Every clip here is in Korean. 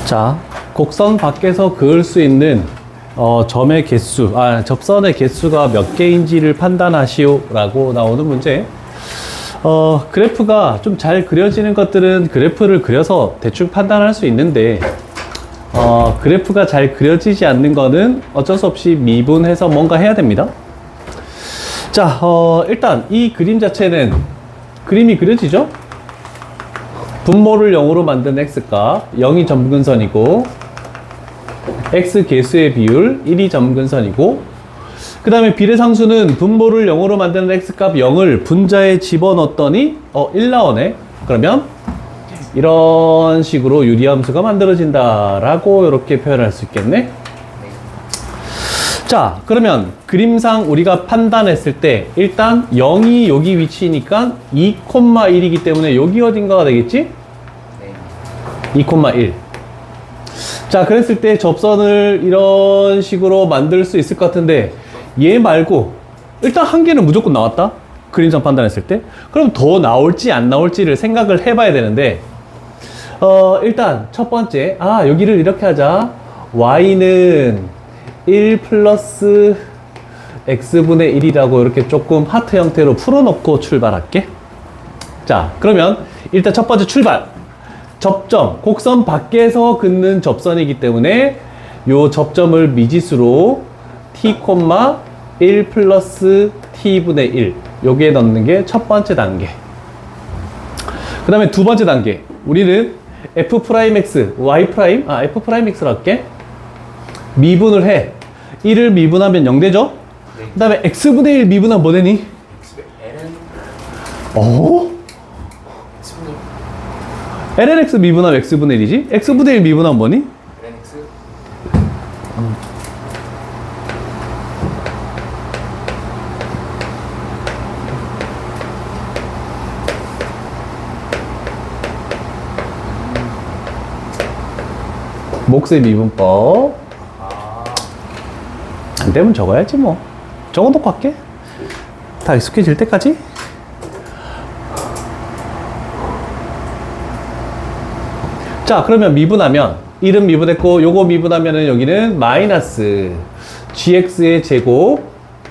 자, 곡선 밖에서 그을 수 있는 점의 개수, 접선의 개수가 몇 개인지를 판단하시오 라고 나오는 문제. 그래프가 좀 잘 그려지는 것들은 그래프를 그려서 대충 판단할 수 있는데 그래프가 잘 그려지지 않는 거는 어쩔 수 없이 미분해서 뭔가 해야 됩니다. 자, 일단 이 그림 자체는 그림이 그려지죠? 분모를 0으로 만든 x값 0이 점근선이고 x 개수의 비율 1이 점근선이고, 그 다음에 비례상수는 분모를 0으로 만드는 x값 0을 분자에 집어넣었더니 1 나오네. 그러면 이런 식으로 유리함수가 만들어진다 라고 이렇게 표현할 수 있겠네. 자, 그러면 그림상 우리가 판단했을 때 일단 0이 여기 위치니까 2,1이기 때문에 여기 어딘가가 되겠지? 2,1. 자, 그랬을 때 접선을 이런 식으로 만들 수 있을 것 같은데 얘 말고 일단 한 개는 무조건 나왔다? 그림상 판단했을 때. 그럼 더 나올지 안 나올지를 생각을 해봐야 되는데 일단 첫 번째, 여기를 이렇게 하자. y는 1 플러스 x분의 1이라고 이렇게 조금 하트 형태로 풀어놓고 출발할게. 자, 그러면 일단 첫 번째 출발. 접점, 곡선 밖에서 긋는 접선이기 때문에 요 접점을 미지수로 t, 1 플러스 t분의 1 여기에 넣는 게 첫 번째 단계. 그 다음에 두 번째 단계, 우리는 f'x, f'x로 할게. 미분을 해. 1을 미분하면 0 되죠? 네. 그 다음에 x분의 1 미분하면 뭐 되니? lnx 미분하면 x분의 1이지? x분의 1 미분하면 뭐니? lnx. 몫의 미분법. 안 되면 적어야지 뭐. 적어놓고 할게. 다 익숙해질 때까지. 자, 그러면 미분하면 1은 미분했고 요거 미분하면은 여기는 마이너스 gx의 제곱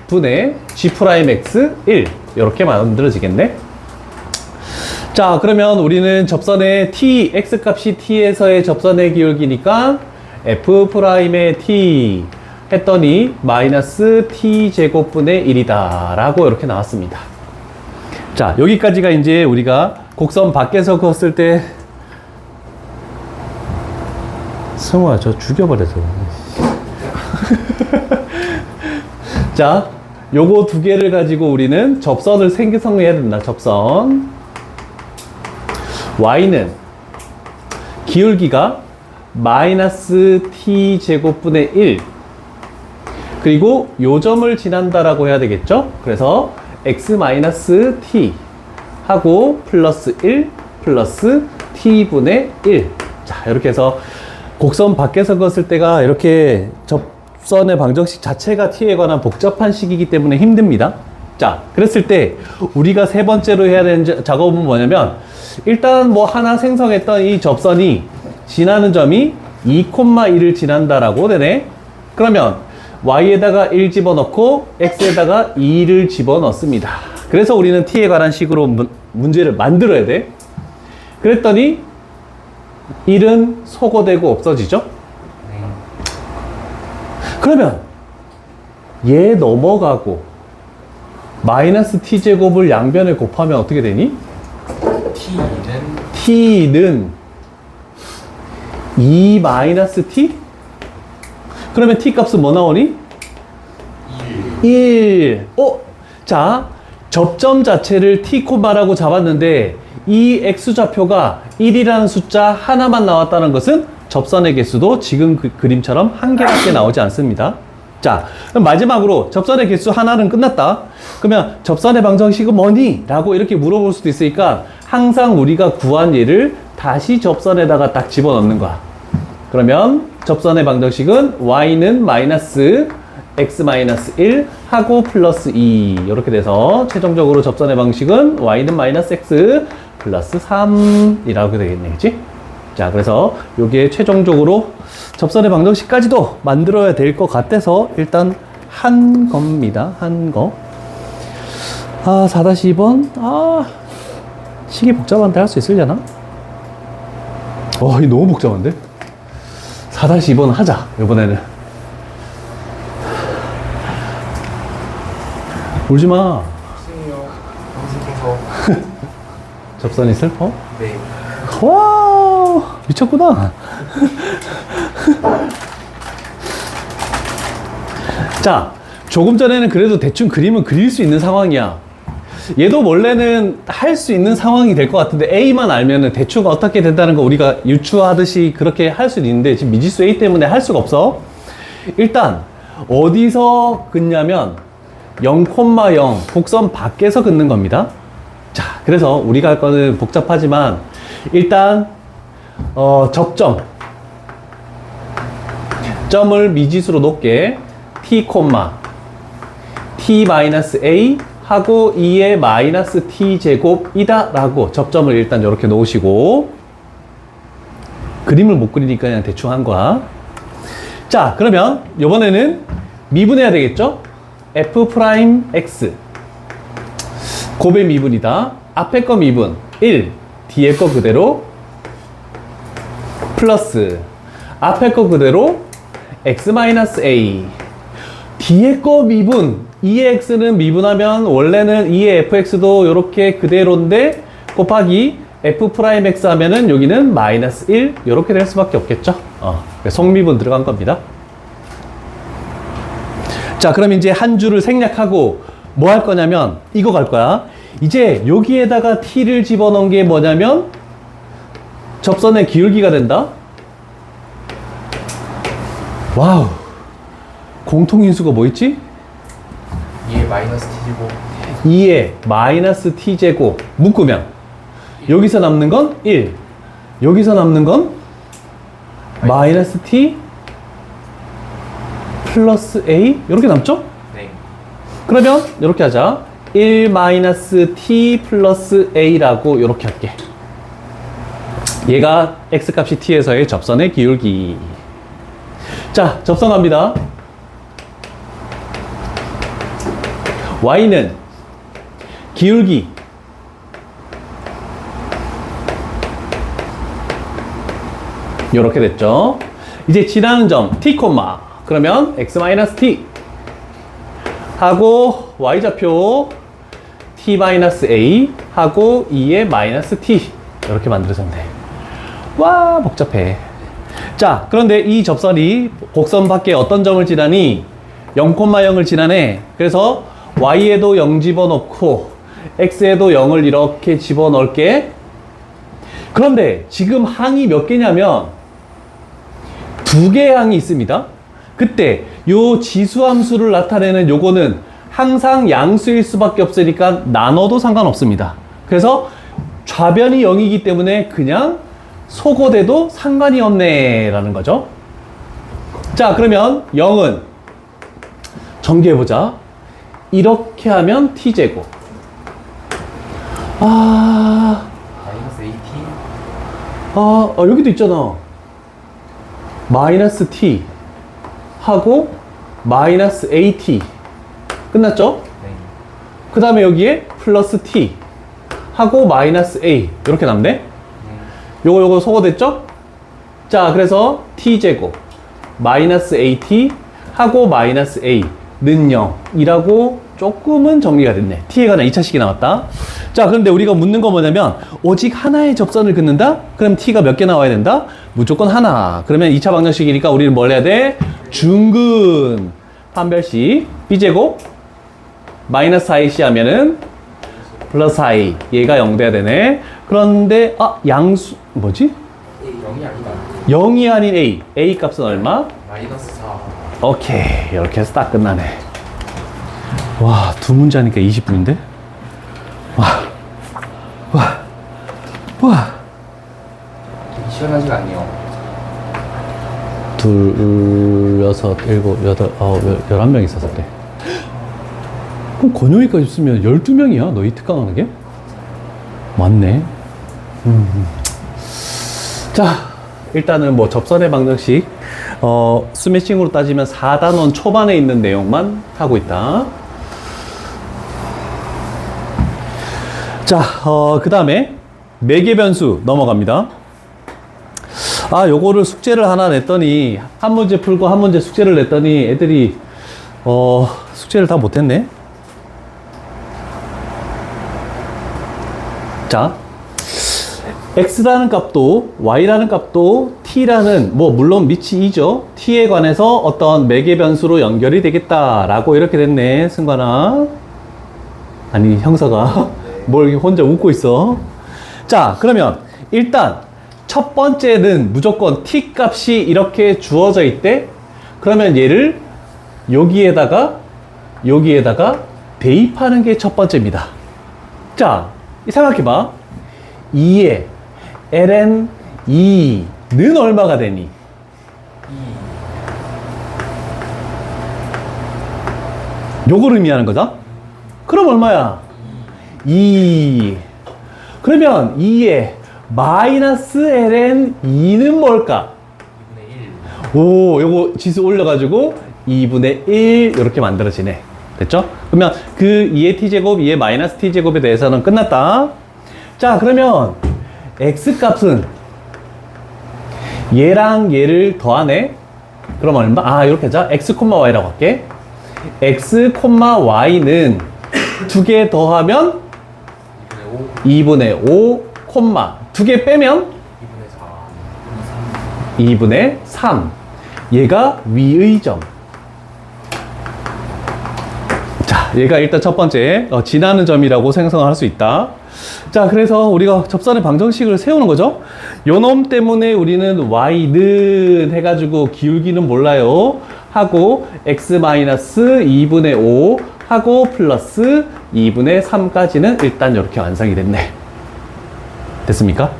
분의 g'x 1 이렇게 만들어지겠네. 자, 그러면 우리는 접선의 t, x값이 t에서의 접선의 기울기니까 f'의 t 했더니 마이너스 t제곱분의 1이다 라고 이렇게 나왔습니다. 자, 여기까지가 이제 우리가 곡선 밖에서 그었을 때. 승우야, 저 죽여버려서. 자, 요거 두 개를 가지고 우리는 접선을 생성해야 된다. 접선 y는 기울기가 마이너스 t제곱분의 1 그리고 요 점을 지난다라고 해야 되겠죠? 그래서 x 마이너스 t 하고 플러스 1 플러스 t분의 1. 자, 이렇게 해서 곡선 밖에서 그었을 때가 이렇게 접선의 방정식 자체가 t에 관한 복잡한 식이기 때문에 힘듭니다. 자, 그랬을 때 우리가 세 번째로 해야 되는 작업은 뭐냐면 일단 뭐 하나 생성했던 이 접선이 지나는 점이 2,1을 지난다라고 되네. 그러면 y에다가 1 집어넣고 x에다가 2를 집어넣습니다. 그래서 우리는 t에 관한 식으로 문제를 만들어야 돼. 그랬더니 1은 소거되고 없어지죠? 그러면 얘 넘어가고 마이너스 t제곱을 양변에 곱하면 어떻게 되니? t는 2 마이너스 t? 그러면 t 값은 뭐 나오니? 1. 자, 접점 자체를 t, 라고 잡았는데 이 x좌표가 1이라는 숫자 하나만 나왔다는 것은 접선의 개수도 지금 그림처럼 한 개밖에 나오지 않습니다. 자, 그럼 마지막으로 접선의 개수 하나는 끝났다. 그러면 접선의 방정식은 뭐니? 라고 이렇게 물어볼 수도 있으니까 항상 우리가 구한 얘를 다시 접선에다가 딱 집어넣는 거야. 그러면 접선의 방정식은 y는 마이너스 x 마이너스 1 하고 플러스 2 이렇게 돼서 최종적으로 접선의 방식은 y는 마이너스 x 플러스 3 이라고 되겠네, 그치? 자, 그래서 요게 최종적으로 접선의 방정식까지도 만들어야 될 것 같아서 일단 한 겁니다. 한 거. 아, 4-2번. 아, 식이 복잡한데 할 수 있으려나? 이거 너무 복잡한데? 4-2번 하자, 이번에는. 울지 마. 무슨요? 방송에서. 접선이 슬퍼? 네. 와, 미쳤구나. 자, 조금 전에는 그래도 대충 그림은 그릴 수 있는 상황이야. 얘도 원래는 할 수 있는 상황이 될 것 같은데 A만 알면은 대충 어떻게 된다는 거 우리가 유추하듯이 그렇게 할 수는 있는데 지금 미지수 A 때문에 할 수가 없어. 일단 어디서 긋냐면 0,0 곡선 밖에서 긋는 겁니다. 자, 그래서 우리가 할 거는 복잡하지만 일단 접점 점을 미지수로 놓게 t, t-a 하고 2의 마이너스 t 제곱이다 라고 접점을 일단 이렇게 놓으시고, 그림을 못 그리니까 그냥 대충 한 거야. 자, 그러면 이번에는 미분해야 되겠죠? f'x 곱의 미분이다. 앞에 거 미분 1, 뒤에 거 그대로 플러스 앞에 거 그대로 x-a, 뒤에 거 미분 2의 x는 미분하면 원래는 2의 fx도 이렇게 그대로인데 곱하기 f'x 하면은 여기는 마이너스 1 이렇게 될 수밖에 없겠죠. 속미분 들어간 겁니다. 자, 그럼 이제 한 줄을 생략하고 뭐 할 거냐면 이거 갈 거야. 이제 여기에다가 t를 집어넣은 게 뭐냐면 접선의 기울기가 된다. 와우, 공통인수가 뭐 있지? 2의 마이너스 t제곱. 2의 마이너스 t제곱 묶으면 여기서 남는 건 1, 여기서 남는 건 마이너스 t 플러스 a 이렇게 남죠? 네. 그러면 이렇게 하자. 1 마이너스 t 플러스 a라고 이렇게 할게. 얘가 x값이 t에서의 접선의 기울기. 자, 접선합니다. y는 기울기 이렇게 됐죠. 이제 지나는 점 t, 그러면 x-t 하고 y좌표 t-a 하고 2의 마이너스 t 이렇게 만들어졌네. 와, 복잡해. 자, 그런데 이 접선이 곡선 밖에 어떤 점을 지나니 0,0을 지나네. 그래서 y에도 0 집어넣고 x에도 0을 이렇게 집어넣을게. 그런데 지금 항이 몇 개냐면 2개의 항이 있습니다. 그때 요 지수함수를 나타내는 요거는 항상 양수일 수밖에 없으니까 나눠도 상관없습니다. 그래서 좌변이 0이기 때문에 그냥 소거돼도 상관이 없네 라는 거죠. 자, 그러면 0은 전개해보자. 이렇게 하면 t제곱. 마이너스 at. 여기도 있잖아. 마이너스 t 하고 마이너스 at 끝났죠? 네. 그 다음에 여기에 플러스 t 하고 마이너스 a 이렇게 남네. 요거 소거됐죠? 자, 그래서 t제곱 마이너스 at 하고 마이너스 a 는 0이라고 조금은 정리가 됐네. t에 관한 2차식이 나왔다. 자, 그런데 우리가 묻는 건 뭐냐면 오직 하나의 접선을 긋는다? 그럼 t가 몇 개 나와야 된다? 무조건 하나. 그러면 2차 방정식이니까 우리는 뭘 해야 돼? 중근 판별식 b제곱 마이너스 ic 하면은 플러스 i, 얘가 0 돼야 되네. 그런데 양수 뭐지? 0이 아니다. 0이 아닌 a 값은 얼마? 마이너스 4. 오케이, 이렇게 해서 딱 끝나네. 와, 두 문제 하니까 20분인데? 와. 시원하지가 않네요. 둘, 여섯, 일곱, 여덟, 아홉, 11명 있었을 때. 그럼 권용이까지 있으면 12명이야, 너희 특강하는 게? 맞네. 자. 일단은 뭐 접선의 방정식, 스매싱으로 따지면 4단원 초반에 있는 내용만 하고 있다. 자, 그 다음에 매개 변수 넘어갑니다. 아, 요거를 숙제를 하나 냈더니, 한 문제 풀고 한 문제 숙제를 냈더니 애들이, 숙제를 다 못했네. 자, x라는 값도, y라는 값도, t라는, 뭐, 물론 밑이 2죠. t에 관해서 어떤 매개 변수로 연결이 되겠다라고 이렇게 됐네, 승관아. 아니, 형사가. 뭘 이렇게 혼자 웃고 있어. 자, 그러면 일단 첫 번째는 무조건 t 값이 이렇게 주어져 있대. 그러면 얘를 여기에다가 대입하는 게 첫 번째입니다. 자, 생각해봐. 2에 ln 2는 얼마가 되니? 요걸 의미하는 거다. 그럼 얼마야? 2. 그러면 2에 마이너스 ln 2는 뭘까? 2분의 1. 오, 요거 지수 올려가지고 2분의 1 이렇게 만들어지네. 됐죠? 그러면 그 2의 t제곱, 2의 마이너스 t제곱에 대해서는 끝났다. 자, 그러면 x값은 얘랑 얘를 더하네. 그럼 얼마? 아, 이렇게 하자. x, y라고 할게. x, y는 두 개 더하면 2분의 5, 두 개 빼면 2분의 3. 얘가 위의 점. 자, 얘가 일단 첫 번째, 지나는 점이라고 생성할 수 있다. 자, 그래서 우리가 접선의 방정식을 세우는 거죠. 요 놈 때문에 우리는 y는 해가지고 기울기는 몰라요. 하고, x-2분의 5 하고, 플러스 2분의 3까지는 일단 이렇게 완성이 됐네. 됐습니까?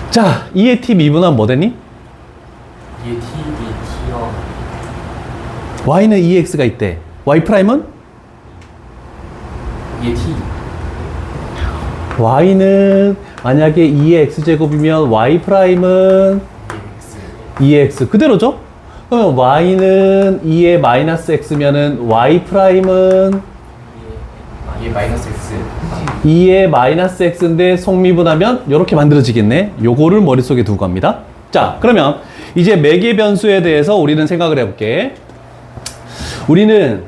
자, 2의 t 미분하면 뭐 되니? 2의 t, 2의 t요. y는 2x가 있대. y 프라임은? 2의 t. y는 만약에 2의 x제곱이면 y 프라임은 2의 x. 2x 그대로죠? 그러면 y는 2의 마이너스 x면은 y 프라임은 2의 마이너스 x. 2의 마이너스 x인데 속미분하면 이렇게 만들어지겠네. 요거를 머릿속에 두고 갑니다. 자, 그러면 이제 매개 변수에 대해서 우리는 생각을 해볼게. 우리는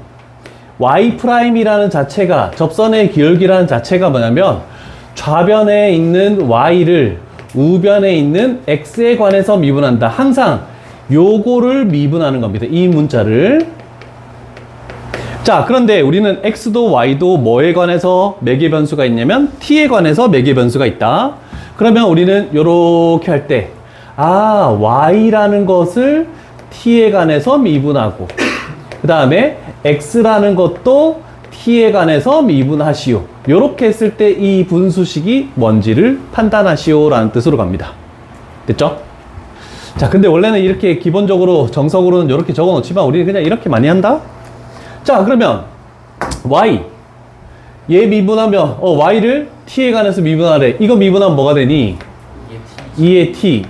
y 프라임이라는 자체가, 접선의 기울기라는 자체가 뭐냐면 좌변에 있는 y를 우변에 있는 x에 관해서 미분한다. 항상 요거를 미분하는 겁니다. 이 문자를. 자, 그런데 우리는 x도 y도 뭐에 관해서 매개 변수가 있냐면 t에 관해서 매개 변수가 있다. 그러면 우리는 요렇게 할 때, 아, y라는 것을 t에 관해서 미분하고, 그 다음에 x라는 것도 t에 관해서 미분하시오. 요렇게 했을 때 이 분수식이 뭔지를 판단하시오 라는 뜻으로 갑니다. 됐죠? 자, 근데 원래는 이렇게 기본적으로 정석으로는 이렇게 적어 놓지만 우리는 그냥 이렇게 많이 한다? 자, 그러면 y 얘 미분하면 y를 t에 관해서 미분하래. 이거 미분하면 뭐가 되니? 2의 t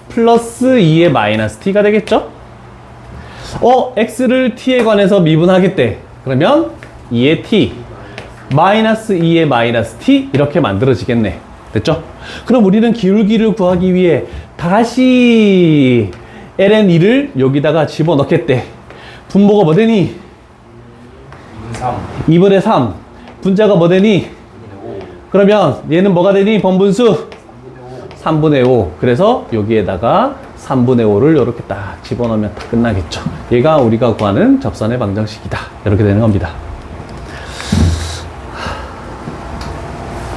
플러스 2의 마이너스 t가 되겠죠? x를 t에 관해서 미분하겠대. 그러면 2의 t 마이너스 2의 마이너스 t 이렇게 만들어지겠네. 됐죠? 그럼 우리는 기울기를 구하기 위해 다시 ln 2를 여기다가 집어넣겠대. 분모가 뭐 되니? 2분의 3. 분자가 뭐 되니? 그러면 얘는 뭐가 되니? 번분수? 3분의 5. 그래서 여기에다가 3분의 5를 이렇게 딱 집어넣으면 다 끝나겠죠. 얘가 우리가 구하는 접선의 방정식이다. 이렇게 되는 겁니다.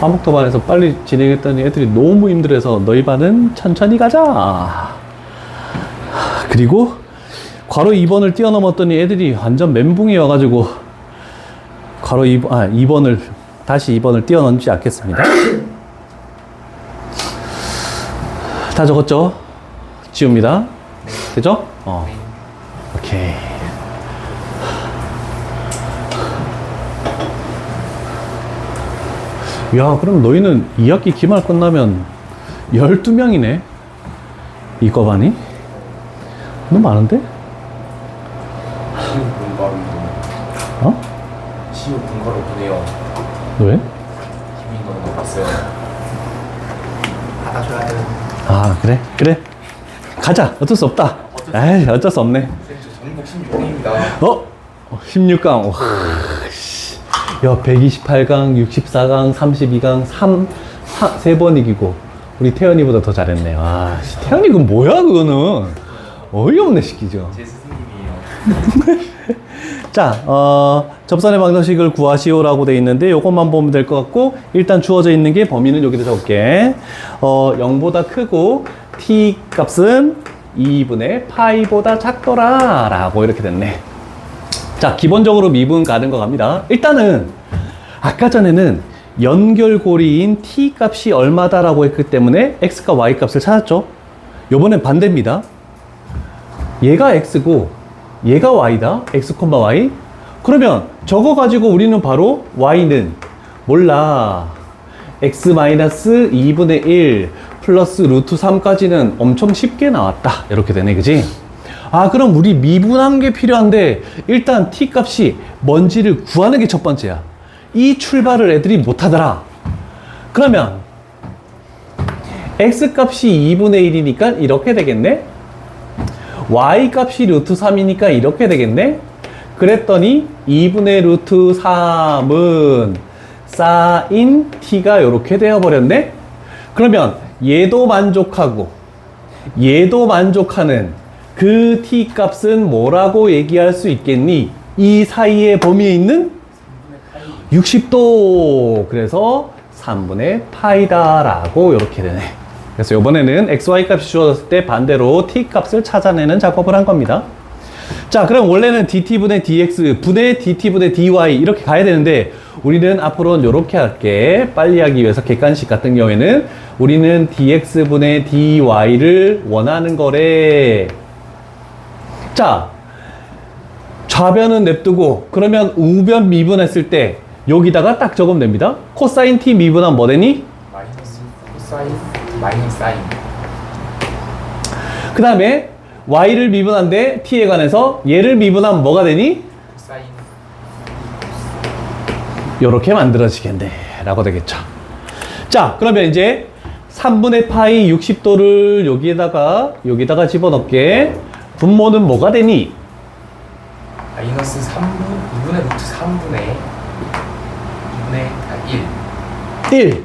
화목토반에서 빨리 진행했더니 애들이 너무 힘들어서 너희 반은 천천히 가자. 그리고 괄호 2번을 뛰어넘었더니 애들이 완전 멘붕이 와가지고 괄호 2번을 다시 2번을 뛰어넘지 않겠습니다. 다 적었죠? 지웁니다. 되죠? 오케이. 야, 그럼 너희는 2학기 기말 끝나면 12명이네. 이과반이? 너무 많은데? 시우 분과로 어? 시우 분과로 보내요. 왜? 힘이 너무 높았어요. 받아줘야 되는. 아, 그래? 그래. 가자. 어쩔 수 없다. 에이, 어쩔 수 없네. 저 전국 16강입니다. 16강. 와, 씨. 야, 128강, 64강, 32강, 3번 이기고. 우리 태연이보다 더 잘했네. 아, 씨, 태연이 그건 뭐야, 그거는. 어이없네, 시키죠. 제 스승님이에요. 자, 접선의 방정식을 구하시오라고 돼 있는데 요것만 보면 될 것 같고, 일단 주어져 있는 게 범위는 여기다 적을게. 0보다 크고 t 값은 2분의 파이보다 작더라 라고 이렇게 됐네. 자, 기본적으로 미분 가는 거 갑니다. 일단은 아까 전에는 연결고리인 t 값이 얼마다라고 했기 때문에 x과 y 값을 찾았죠. 요번엔 반대입니다. 얘가 x고 얘가 y다. x, y. 그러면 저거 가지고 우리는 바로 y는 몰라. x-2분의 1 플러스 루트 3까지는 엄청 쉽게 나왔다. 이렇게 되네, 그지? 아, 그럼 우리 미분한 게 필요한데 일단 t 값이 뭔지를 구하는 게 첫 번째야. 이 출발을 애들이 못하더라. 그러면 x 값이 2분의 1이니까 이렇게 되겠네? y 값이 루트 3이니까 이렇게 되겠네? 그랬더니 2분의 루트 3은 사인 t가 이렇게 되어버렸네? 그러면 얘도 만족하고 얘도 만족하는 그 t 값은 뭐라고 얘기할 수 있겠니? 이 사이의 범위에 있는 60도. 그래서 3분의 파이다 라고 이렇게 되네. 그래서 이번에는 xy 값이 주어졌을 때 반대로 t 값을 찾아내는 작업을 한 겁니다. 자, 그럼 원래는 dt분의 dx 분의 dt분의 dy 이렇게 가야 되는데 우리는 앞으로는 이렇게 할게. 빨리 하기 위해서 객관식 같은 경우에는 우리는 dx분의 dy를 원하는 거래. 자, 좌변은 냅두고 그러면 우변 미분했을 때 여기다가 딱 적으면 됩니다. 코사인 t 미분하면 뭐 되니? 마이너스 코사인 마이너스 사인. 그 다음에 y를 미분한데 t에 관해서 얘를 미분하면 뭐가 되니? 코사인. 요렇게 만들어지겠네 라고 되겠죠. 자, 그러면 이제 3분의 파이 60도를 여기다가 집어넣게. 분모는 뭐가 되니? 마이너스 2분의 루트 3분의 2분의 1. 1.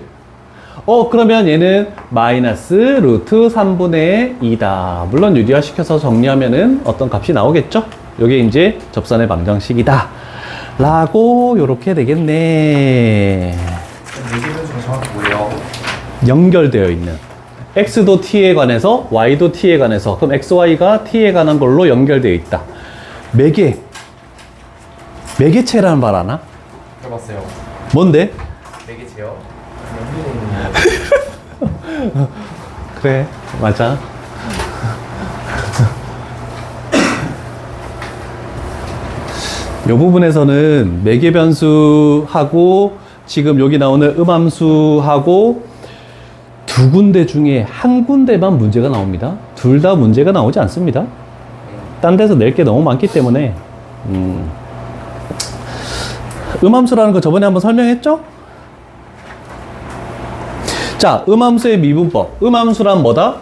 그러면 얘는 마이너스 루트 3분의 2다. 물론 유리화시켜서 정리하면은 어떤 값이 나오겠죠? 요게 이제 접선의 방정식이다. 라고 요렇게 되겠네. 얘기는 좀 정확히 뭐예요? 연결되어 있는. x도 t에 관해서 y도 t에 관해서 그럼 xy가 t에 관한 걸로 연결되어 있다. 매개체라는 말 아나? 들어봤어요. 뭔데? 매개체요? 연결되어 있는. 그래, 맞아. 요 부분에서는 매개 변수하고 지금 여기 나오는 음함수하고 두 군데 중에 한 군데만 문제가 나옵니다. 둘 다 문제가 나오지 않습니다. 딴 데서 낼 게 너무 많기 때문에. 음함수라는 거 저번에 한번 설명했죠? 자, 음함수의 미분법. 음함수란 뭐다?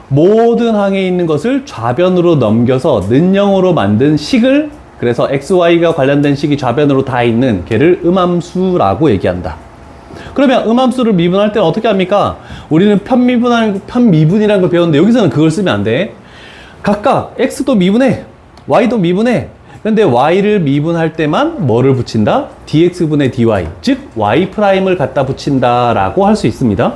모든 항에 있는 것을 좌변으로 넘겨서 는영으로 만든 식을, 그래서 XY가 관련된 식이 좌변으로 다 있는 걔를 음함수라고 얘기한다. 그러면 음함수를 미분할 때는 어떻게 합니까? 우리는 편미분이라는 걸 배웠는데 여기서는 그걸 쓰면 안 돼. 각각 X도 미분해, Y도 미분해. 근데 Y를 미분할 때만 뭐를 붙인다? dx분의 dy, 즉 Y'을 갖다 붙인다라고 할 수 있습니다.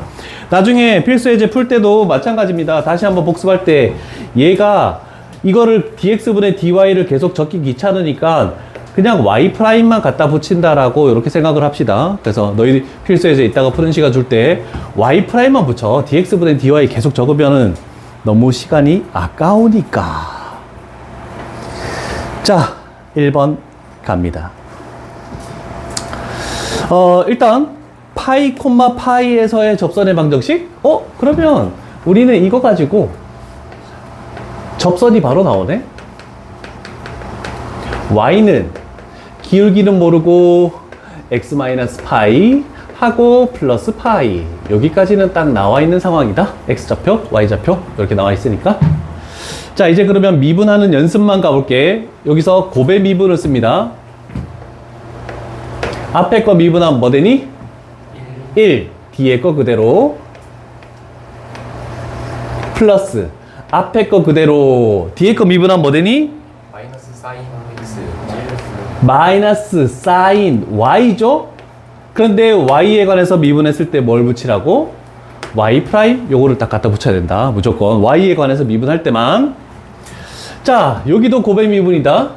나중에 필수 예제 풀 때도 마찬가지입니다. 다시 한번 복습할 때 얘가 이거를 dx분의 dy를 계속 적기 귀찮으니까 그냥 Y'만 갖다 붙인다라고 이렇게 생각을 합시다. 그래서 너희 필수 예제 이따가 푸는 시간 줄 때 Y'만 붙여. dx분의 dy 계속 적으면은 너무 시간이 아까우니까. 자, 1번 갑니다. 일단 파이 콤마 파이에서의 접선의 방정식? 그러면 우리는 이거 가지고 접선이 바로 나오네. y는 기울기는 모르고 x 마이너스 파이 하고 플러스 파이, 여기까지는 딱 나와 있는 상황이다. x좌표, y좌표 이렇게 나와 있으니까. 자, 이제 그러면 미분하는 연습만 가볼게. 여기서 곱의 미분을 씁니다. 앞에 거 미분하면 뭐 되니? 1. 뒤에 거 그대로 플러스 앞에 거 그대로 뒤에 거 미분하면 뭐 되니? 마이너스 사인 x 마이너스 사인 y죠? 그런데 y에 관해서 미분했을 때 뭘 붙이라고? y 프라임 요거를 딱 갖다 붙여야 된다. 무조건 y에 관해서 미분할 때만. 자, 여기도 곱의 미분이다.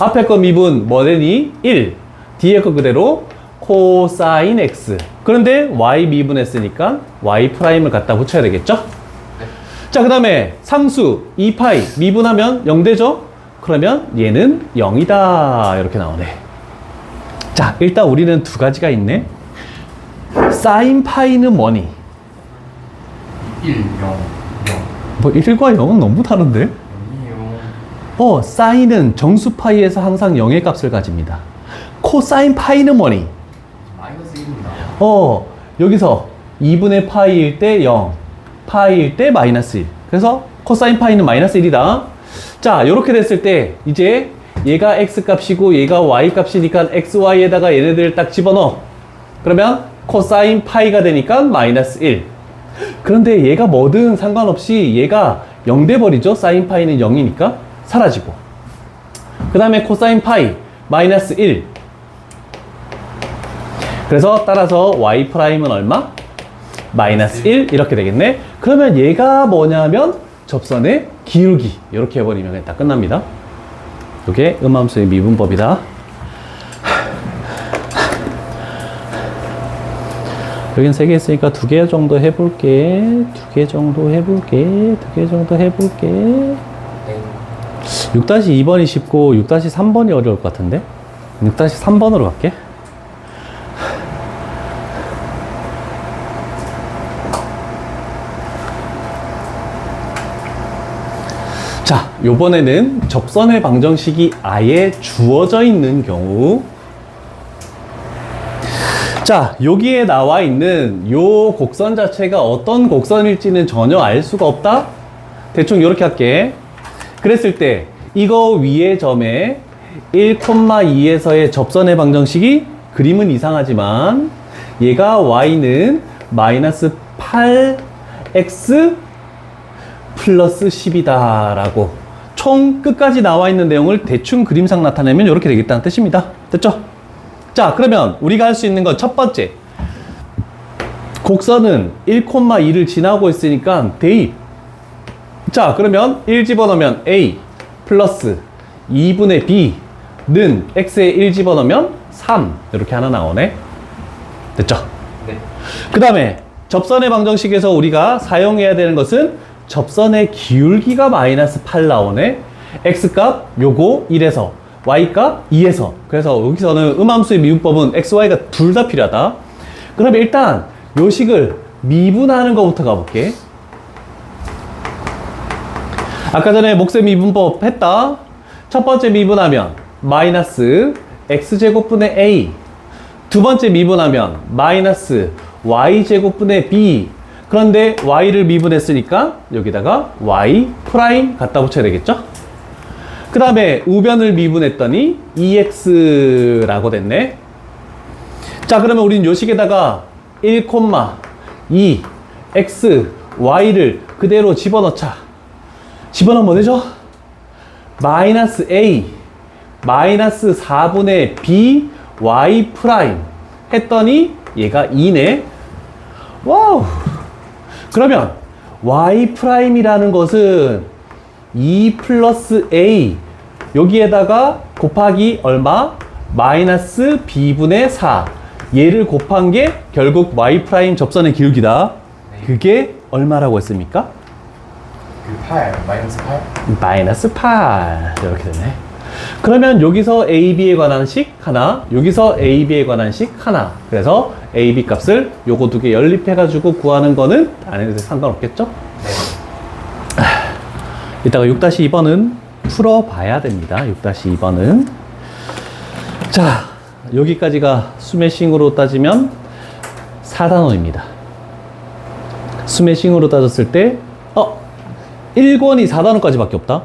앞에 거 미분 뭐 되니? 1. 뒤에 거 그대로 코사인 x. 그런데 y 미분했으니까 y 프라임을 갖다 붙여야 되겠죠? 네. 자, 그 다음에 상수 2파이 미분하면 0 되죠? 그러면 얘는 0이다 이렇게 나오네. 자, 일단 우리는 두 가지가 있네. 사인 파이는 뭐니? 1, 0, 0 뭐 1과 0은 너무 다른데? 0이요. 사인은 정수 파이에서 항상 0의 값을 가집니다. 코사인 파이는 뭐니? 마이너스 1입니다. 여기서 2분의 파이일 때 0, 파이일 때 마이너스 1. 그래서 코사인 파이는 마이너스 1이다. 자, 이렇게 됐을 때 이제 얘가 x 값이고 얘가 y 값이니까 x, y에다가 얘네들을 딱 집어넣어. 그러면 코사인 파이가 되니까 마이너스 1. 그런데 얘가 뭐든 상관없이 얘가 0 돼버리죠. 사인 파이는 0이니까 사라지고. 그 다음에 코사인 파이 마이너스 1. 그래서 따라서 y 프라임은 얼마? 마이너스 1 이렇게 되겠네. 그러면 얘가 뭐냐면 접선의 기울기 이렇게 해버리면 그냥 딱 끝납니다. 이게 음함수의 미분법이다. 여긴 3개 있으니까 2개 정도 해볼게. 2개 정도 해볼게. 2개 정도 해볼게. 네. 6-2번이 쉽고 6-3번이 어려울 것 같은데? 6-3번으로 갈게. 자, 요번에는 접선의 방정식이 아예 주어져 있는 경우. 자, 여기에 나와 있는 요 곡선 자체가 어떤 곡선일지는 전혀 알 수가 없다? 대충 이렇게 할게. 그랬을 때 이거 위의 점에 1,2에서의 접선의 방정식이 그림은 이상하지만 얘가 y는 마이너스 8x 플러스 10이다 라고 총 끝까지 나와 있는 내용을 대충 그림상 나타내면 이렇게 되겠다는 뜻입니다. 됐죠? 자, 그러면 우리가 할 수 있는 건 첫 번째, 곡선은 1,2를 지나고 있으니까 대입. 자, 그러면 1 집어넣으면 a 플러스 2분의 b는 x에 1 집어넣으면 3 이렇게 하나 나오네. 됐죠? 네. 그 다음에 접선의 방정식에서 우리가 사용해야 되는 것은 접선의 기울기가 마이너스 8 나오네. x값 요거 1에서 y값 2에서. 그래서 여기서는 음함수의 미분법은 x, y가 둘 다 필요하다. 그럼 일단 요 식을 미분하는 것부터 가볼게. 아까 전에 목세 미분법 했다. 첫 번째 미분하면 마이너스 x제곱분의 a. 두 번째 미분하면 마이너스 y제곱분의 b. 그런데 y를 미분했으니까 여기다가 y 프라임 갖다 붙여야 되겠죠? 그 다음에 우변을 미분했더니 ex라고 됐네. 자, 그러면 우린 요 식에다가 1,2 x y를 그대로 집어넣자. 집어넣으면 뭐 되죠? 마이너스 a 마이너스 4분의 b y 프라임 했더니 얘가 2네. 와우. 그러면 y 프라임이라는 것은 2 플러스 a 여기에다가 곱하기 얼마? 마이너스 b분의 4 얘를 곱한 게 결국 y 프라임 접선의 기울기다. 네. 그게 얼마라고 했습니까? 그 8, 마이너스 8? 마이너스 8 이렇게 되네. 그러면 여기서 AB에 관한 식 하나, 여기서 AB에 관한 식 하나. 그래서 A, B 값을 요거 두 개 연립해가지고 구하는 거는 안 해도 상관없겠죠? 네. 이따가 6-2번은 풀어봐야 됩니다. 6-2번은. 자, 여기까지가 스매싱으로 따지면 4단원입니다. 스매싱으로 따졌을 때, 1권이 4단원까지밖에 없다.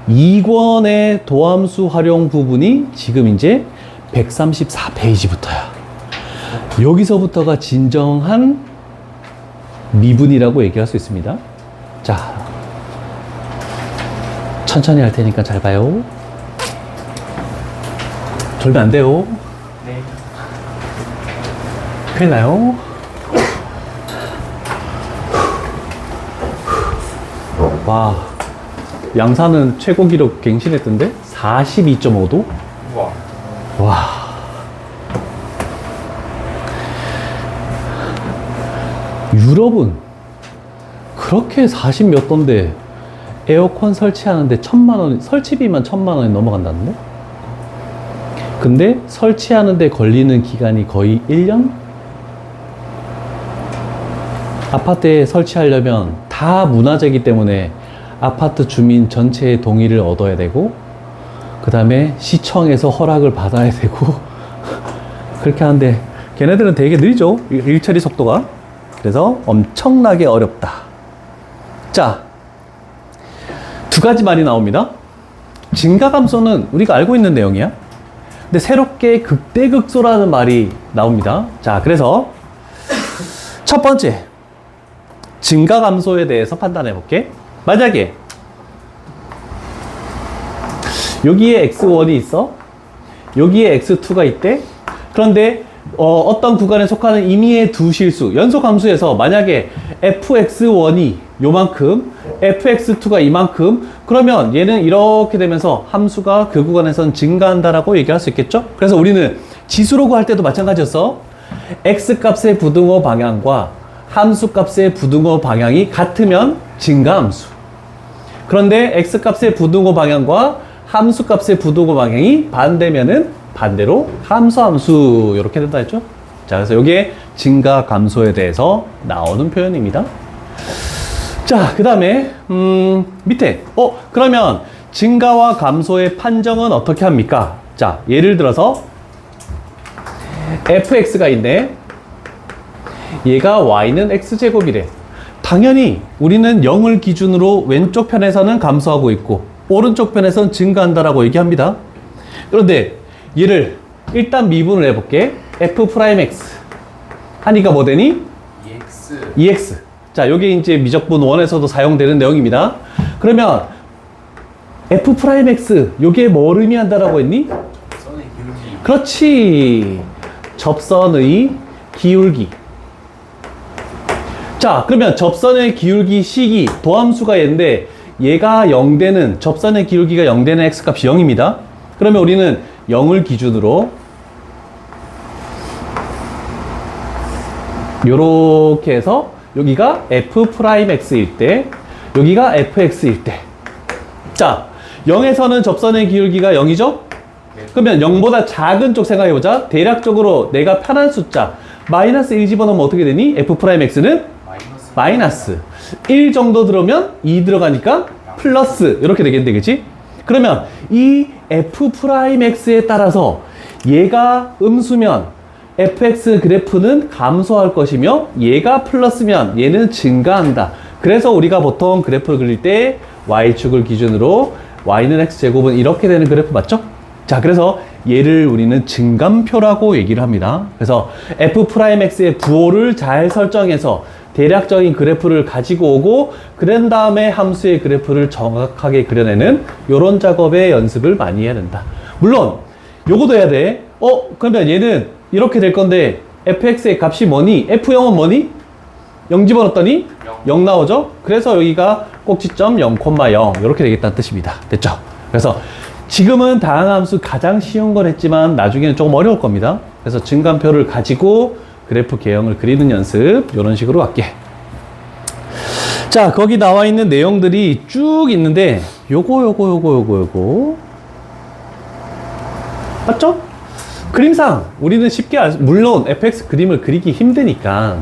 2권의 도함수 활용 부분이 지금 이제 134페이지부터야. 여기서부터가 진정한 미분이라고 얘기할 수 있습니다. 자, 천천히 할 테니까 잘 봐요. 졸면 안 돼요. 네. 큰일 나요. 와, 양산은 최고 기록 갱신했던데? 42.5도? 우와. 와. 유럽은 그렇게 40 몇 도인데 에어컨 설치하는데 1,000만 원, 설치비만 1,000만 원이 넘어간다는데? 근데 설치하는데 걸리는 기간이 거의 1년? 아파트에 설치하려면 다 문화재이기 때문에 아파트 주민 전체의 동의를 얻어야 되고, 그 다음에 시청에서 허락을 받아야 되고, 그렇게 하는데 걔네들은 되게 느리죠, 일처리 속도가. 그래서 엄청나게 어렵다. 자, 두 가지 말이 나옵니다. 증가감소는 우리가 알고 있는 내용이야. 근데 새롭게 극대극소라는 말이 나옵니다. 자, 그래서 첫 번째, 증가감소에 대해서 판단해 볼게. 만약에 여기에 x1이 있어, 여기에 x2가 있대. 그런데 어떤 구간에 속하는 임의의 두 실수, 연속 함수에서 만약에 fx1이 요만큼, fx2가 이만큼, 그러면 얘는 이렇게 되면서 함수가 그 구간에선 증가한다라고 얘기할 수 있겠죠? 그래서 우리는 지수로 구할 때도 마찬가지였어. x값의 부등호 방향과 함수값의 부등호 방향이 같으면 증가함수. 그런데 x값의 부등호 방향과 함수값의 부등호 방향이 반대면은 반대로 함수 이렇게 된다 했죠. 자, 그래서 이게 증가 감소에 대해서 나오는 표현입니다. 자, 그 다음에 밑에 그러면 증가와 감소의 판정은 어떻게 합니까? 자, 예를 들어서 fx가 있네. 얘가 y는 x제곱이래. 당연히 우리는 0을 기준으로 왼쪽 편에서는 감소하고 있고 오른쪽 편에서는 증가한다라고 얘기합니다. 그런데 얘를 일단 미분을 해볼게. f'x 하니까 뭐 되니? EX. 자, 요게 이제 미적분 1에서도 사용되는 내용입니다. 그러면 f'x 요게 뭘 의미한다라고 했니? 접선의 기울기. 그렇지. 접선의 기울기. 자, 그러면 접선의 기울기 식이 도함수가 얘인데 얘가 0되는, 접선의 기울기가 0되는 x값이 0입니다. 그러면 우리는 0을 기준으로 요렇게 해서 여기가 f'x일 때, 여기가 fx일 때. 자, 0에서는 접선의 기울기가 0이죠? 그러면 0보다 작은 쪽 생각해보자. 대략적으로 내가 편한 숫자 마이너스 1 집어넣으면 어떻게 되니? f'x는 마이너스 1 정도 들어오면 2 들어가니까 플러스 이렇게 되겠는데, 그치? 그러면 이 f'x에 따라서 얘가 음수면 fx 그래프는 감소할 것이며 얘가 플러스면 얘는 증가한다. 그래서 우리가 보통 그래프를 그릴 때 y축을 기준으로 y는 x제곱은 이렇게 되는 그래프 맞죠? 자, 그래서 얘를 우리는 증감표라고 얘기를 합니다. 그래서 f'x의 부호를 잘 설정해서 대략적인 그래프를 가지고 오고 그런 다음에 함수의 그래프를 정확하게 그려내는 이런 작업의 연습을 많이 해야 된다. 물론 요거도 해야 돼. 그러면 얘는 이렇게 될 건데 fx의 값이 뭐니? f0은 뭐니? 0 집어넣었더니 0 나오죠? 그래서 여기가 꼭지점 0,0 이렇게 되겠다는 뜻입니다. 됐죠? 그래서 지금은 다항함수 가장 쉬운 건 했지만 나중에는 조금 어려울 겁니다. 그래서 증감표를 가지고 그래프 개형을 그리는 연습 이런 식으로 할게. 자, 거기 나와 있는 내용들이 쭉 있는데 요거 맞죠? 그림상 우리는 쉽게 물론 fx 그림을 그리기 힘드니까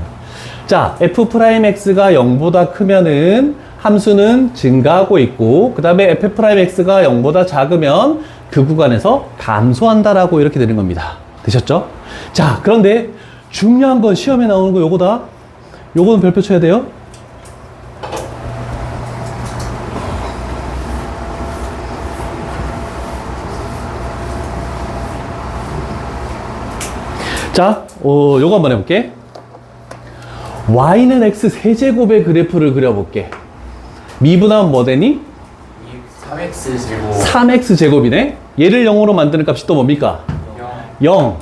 자 f'x가 0보다 크면은 함수는 증가하고 있고 그 다음에 f'x가 0보다 작으면 그 구간에서 감소한다라고 이렇게 되는 겁니다. 되셨죠? 자 그런데 중요한 건 시험에 나오는 거 요거다. 요거는 별표 쳐야 돼요. 자, 요거 한번 해볼게. y는 x 세제곱의 그래프를 그려볼게. 미분하면 뭐 되니? 3x 제곱 3x 제곱이네. 얘를 0으로 만드는 값이 또 뭡니까? 0 0.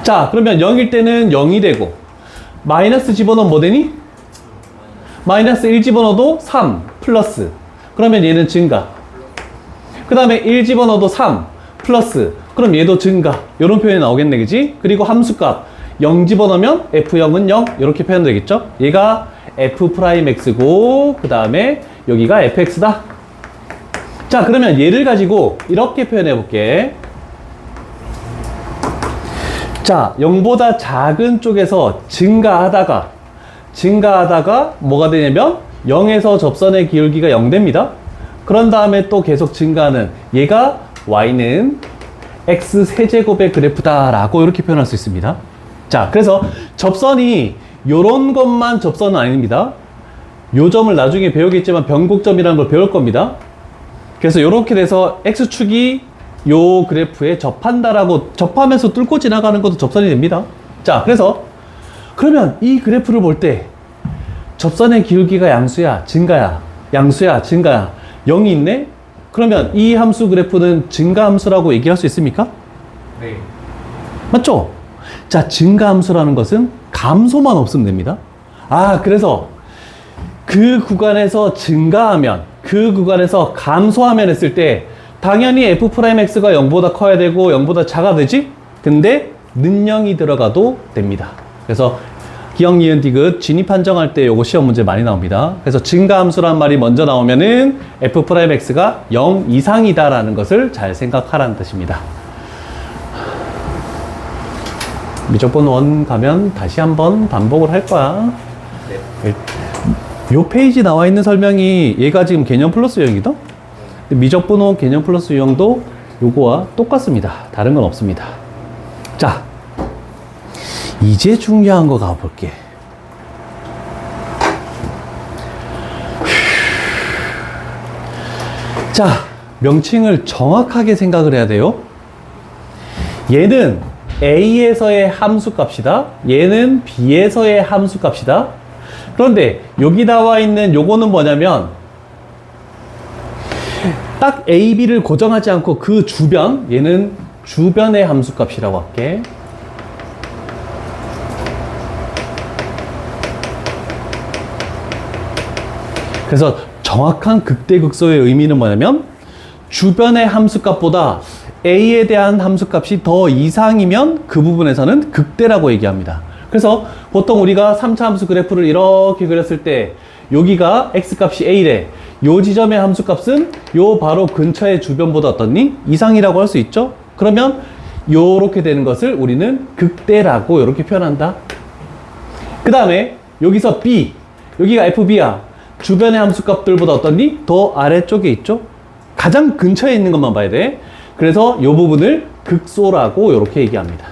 자, 그러면 0일 때는 0이 되고 마이너스 집어넣으면 뭐 되니? 마이너스 1 집어넣어도 3 플러스. 그러면 얘는 증가. 그 다음에 1 집어넣어도 3 플러스. 그럼 얘도 증가. 이런 표현이 나오겠네, 그지? 그리고 함수값 0 집어넣으면 f0은 0 이렇게 표현되겠죠? 얘가 f'x고 그 다음에 여기가 fx다. 자 그러면 얘를 가지고 이렇게 표현해 볼게. 자 0보다 작은 쪽에서 증가하다가 뭐가 되냐면 0에서 접선의 기울기가 0 됩니다. 그런 다음에 또 계속 증가하는 얘가 y는 x 세제곱의 그래프다 라고 이렇게 표현할 수 있습니다. 자 그래서 접선이 요런 것만 접선은 아닙니다. 요 점을 나중에 배우겠지만 변곡점이라는 걸 배울 겁니다. 그래서 요렇게 돼서 x축이 요 그래프에 접한다라고 접하면서 뚫고 지나가는 것도 접선이 됩니다. 자 그래서 그러면 이 그래프를 볼 때 접선의 기울기가 양수야 증가야 양수야 증가야 0이 있네? 그러면 이 함수 그래프는 증가 함수라고 얘기할 수 있습니까? 네 맞죠? 자, 증가 함수라는 것은 감소만 없으면 됩니다. 아, 그래서 그 구간에서 증가하면, 그 구간에서 감소하면 했을 때 당연히 f'x가 0보다 커야 되고 0보다 작아야 되지? 근데 는영이 들어가도 됩니다. 그래서 기억, 니은, 디귿 진입 판정할 때 요거 시험 문제 많이 나옵니다. 그래서 증가 함수란 말이 먼저 나오면은 f'x가 0 이상이다라는 것을 잘 생각하라는 뜻입니다. 미적분 1 가면 다시 한번 반복을 할 거야. 네. 요 페이지 나와 있는 설명이 얘가 지금 개념 플러스 유형이다? 미적분 1 개념 플러스 유형도 요거와 똑같습니다. 다른 건 없습니다. 자, 이제 중요한 거 가볼게. 자, 명칭을 정확하게 생각을 해야 돼요. 얘는 A에서의 함수값이다. 얘는 B에서의 함수값이다. 그런데 여기 나와 있는 요거는 뭐냐면 딱 A, B를 고정하지 않고 그 주변, 얘는 주변의 함수값이라고 할게. 그래서 정확한 극대극소의 의미는 뭐냐면 주변의 함수값보다 A에 대한 함수값이 더 이상이면 그 부분에서는 극대라고 얘기합니다. 그래서 보통 우리가 3차 함수 그래프를 이렇게 그렸을 때 여기가 x값이 A래. 요 지점의 함수값은 요 바로 근처의 주변보다 어떻니? 이상이라고 할 수 있죠? 그러면 요렇게 되는 것을 우리는 극대라고 이렇게 표현한다. 그 다음에 여기서 B, 여기가 FB야. 주변의 함수값들보다 어떻니? 더 아래쪽에 있죠? 가장 근처에 있는 것만 봐야 돼. 그래서 이 부분을 극소라고 이렇게 얘기합니다.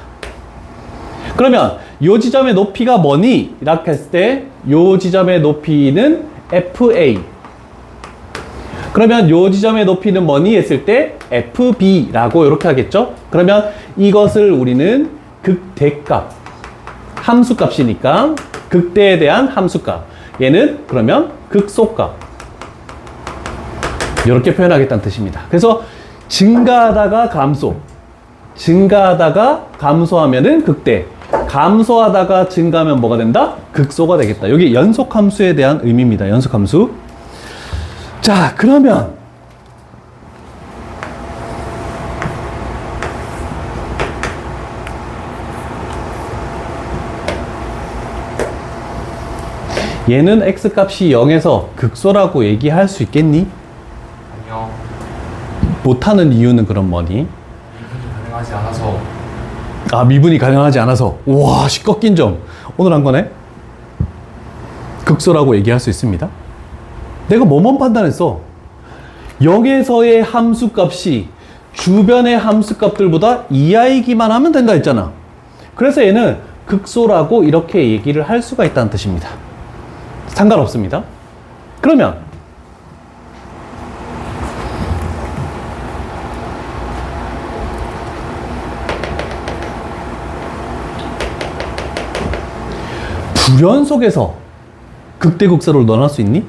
그러면 이 지점의 높이가 뭐니? 이렇게 했을 때 이 지점의 높이는 FA. 그러면 이 지점의 높이는 뭐니? 했을 때 FB라고 이렇게 하겠죠? 그러면 이것을 우리는 극대값, 함수값이니까 극대에 대한 함수값. 얘는 그러면 극소값. 이렇게 표현하겠다는 뜻입니다. 그래서 증가하다가 감소, 증가하다가 감소하면은 극대, 감소하다가 증가하면 뭐가 된다? 극소가 되겠다. 여기 연속함수에 대한 의미입니다. 연속함수. 자, 그러면 얘는 x값이 0에서 극소라고 얘기할 수 있겠니? 아니요 못하는 이유는 그럼 뭐니? 가능하지 않아서. 아, 미분이 가능하지 않아서. 우와, 꺾인 점. 오늘 한 거네? 극소라고 얘기할 수 있습니다. 내가 뭐만 판단했어? 0에서의 함수값이 주변의 함수값들보다 이하이기만 하면 된다 했잖아. 그래서 얘는 극소라고 이렇게 얘기를 할 수가 있다는 뜻입니다. 상관없습니다. 그러면 불연속에서 극대극소를 넣어낼 수 있니?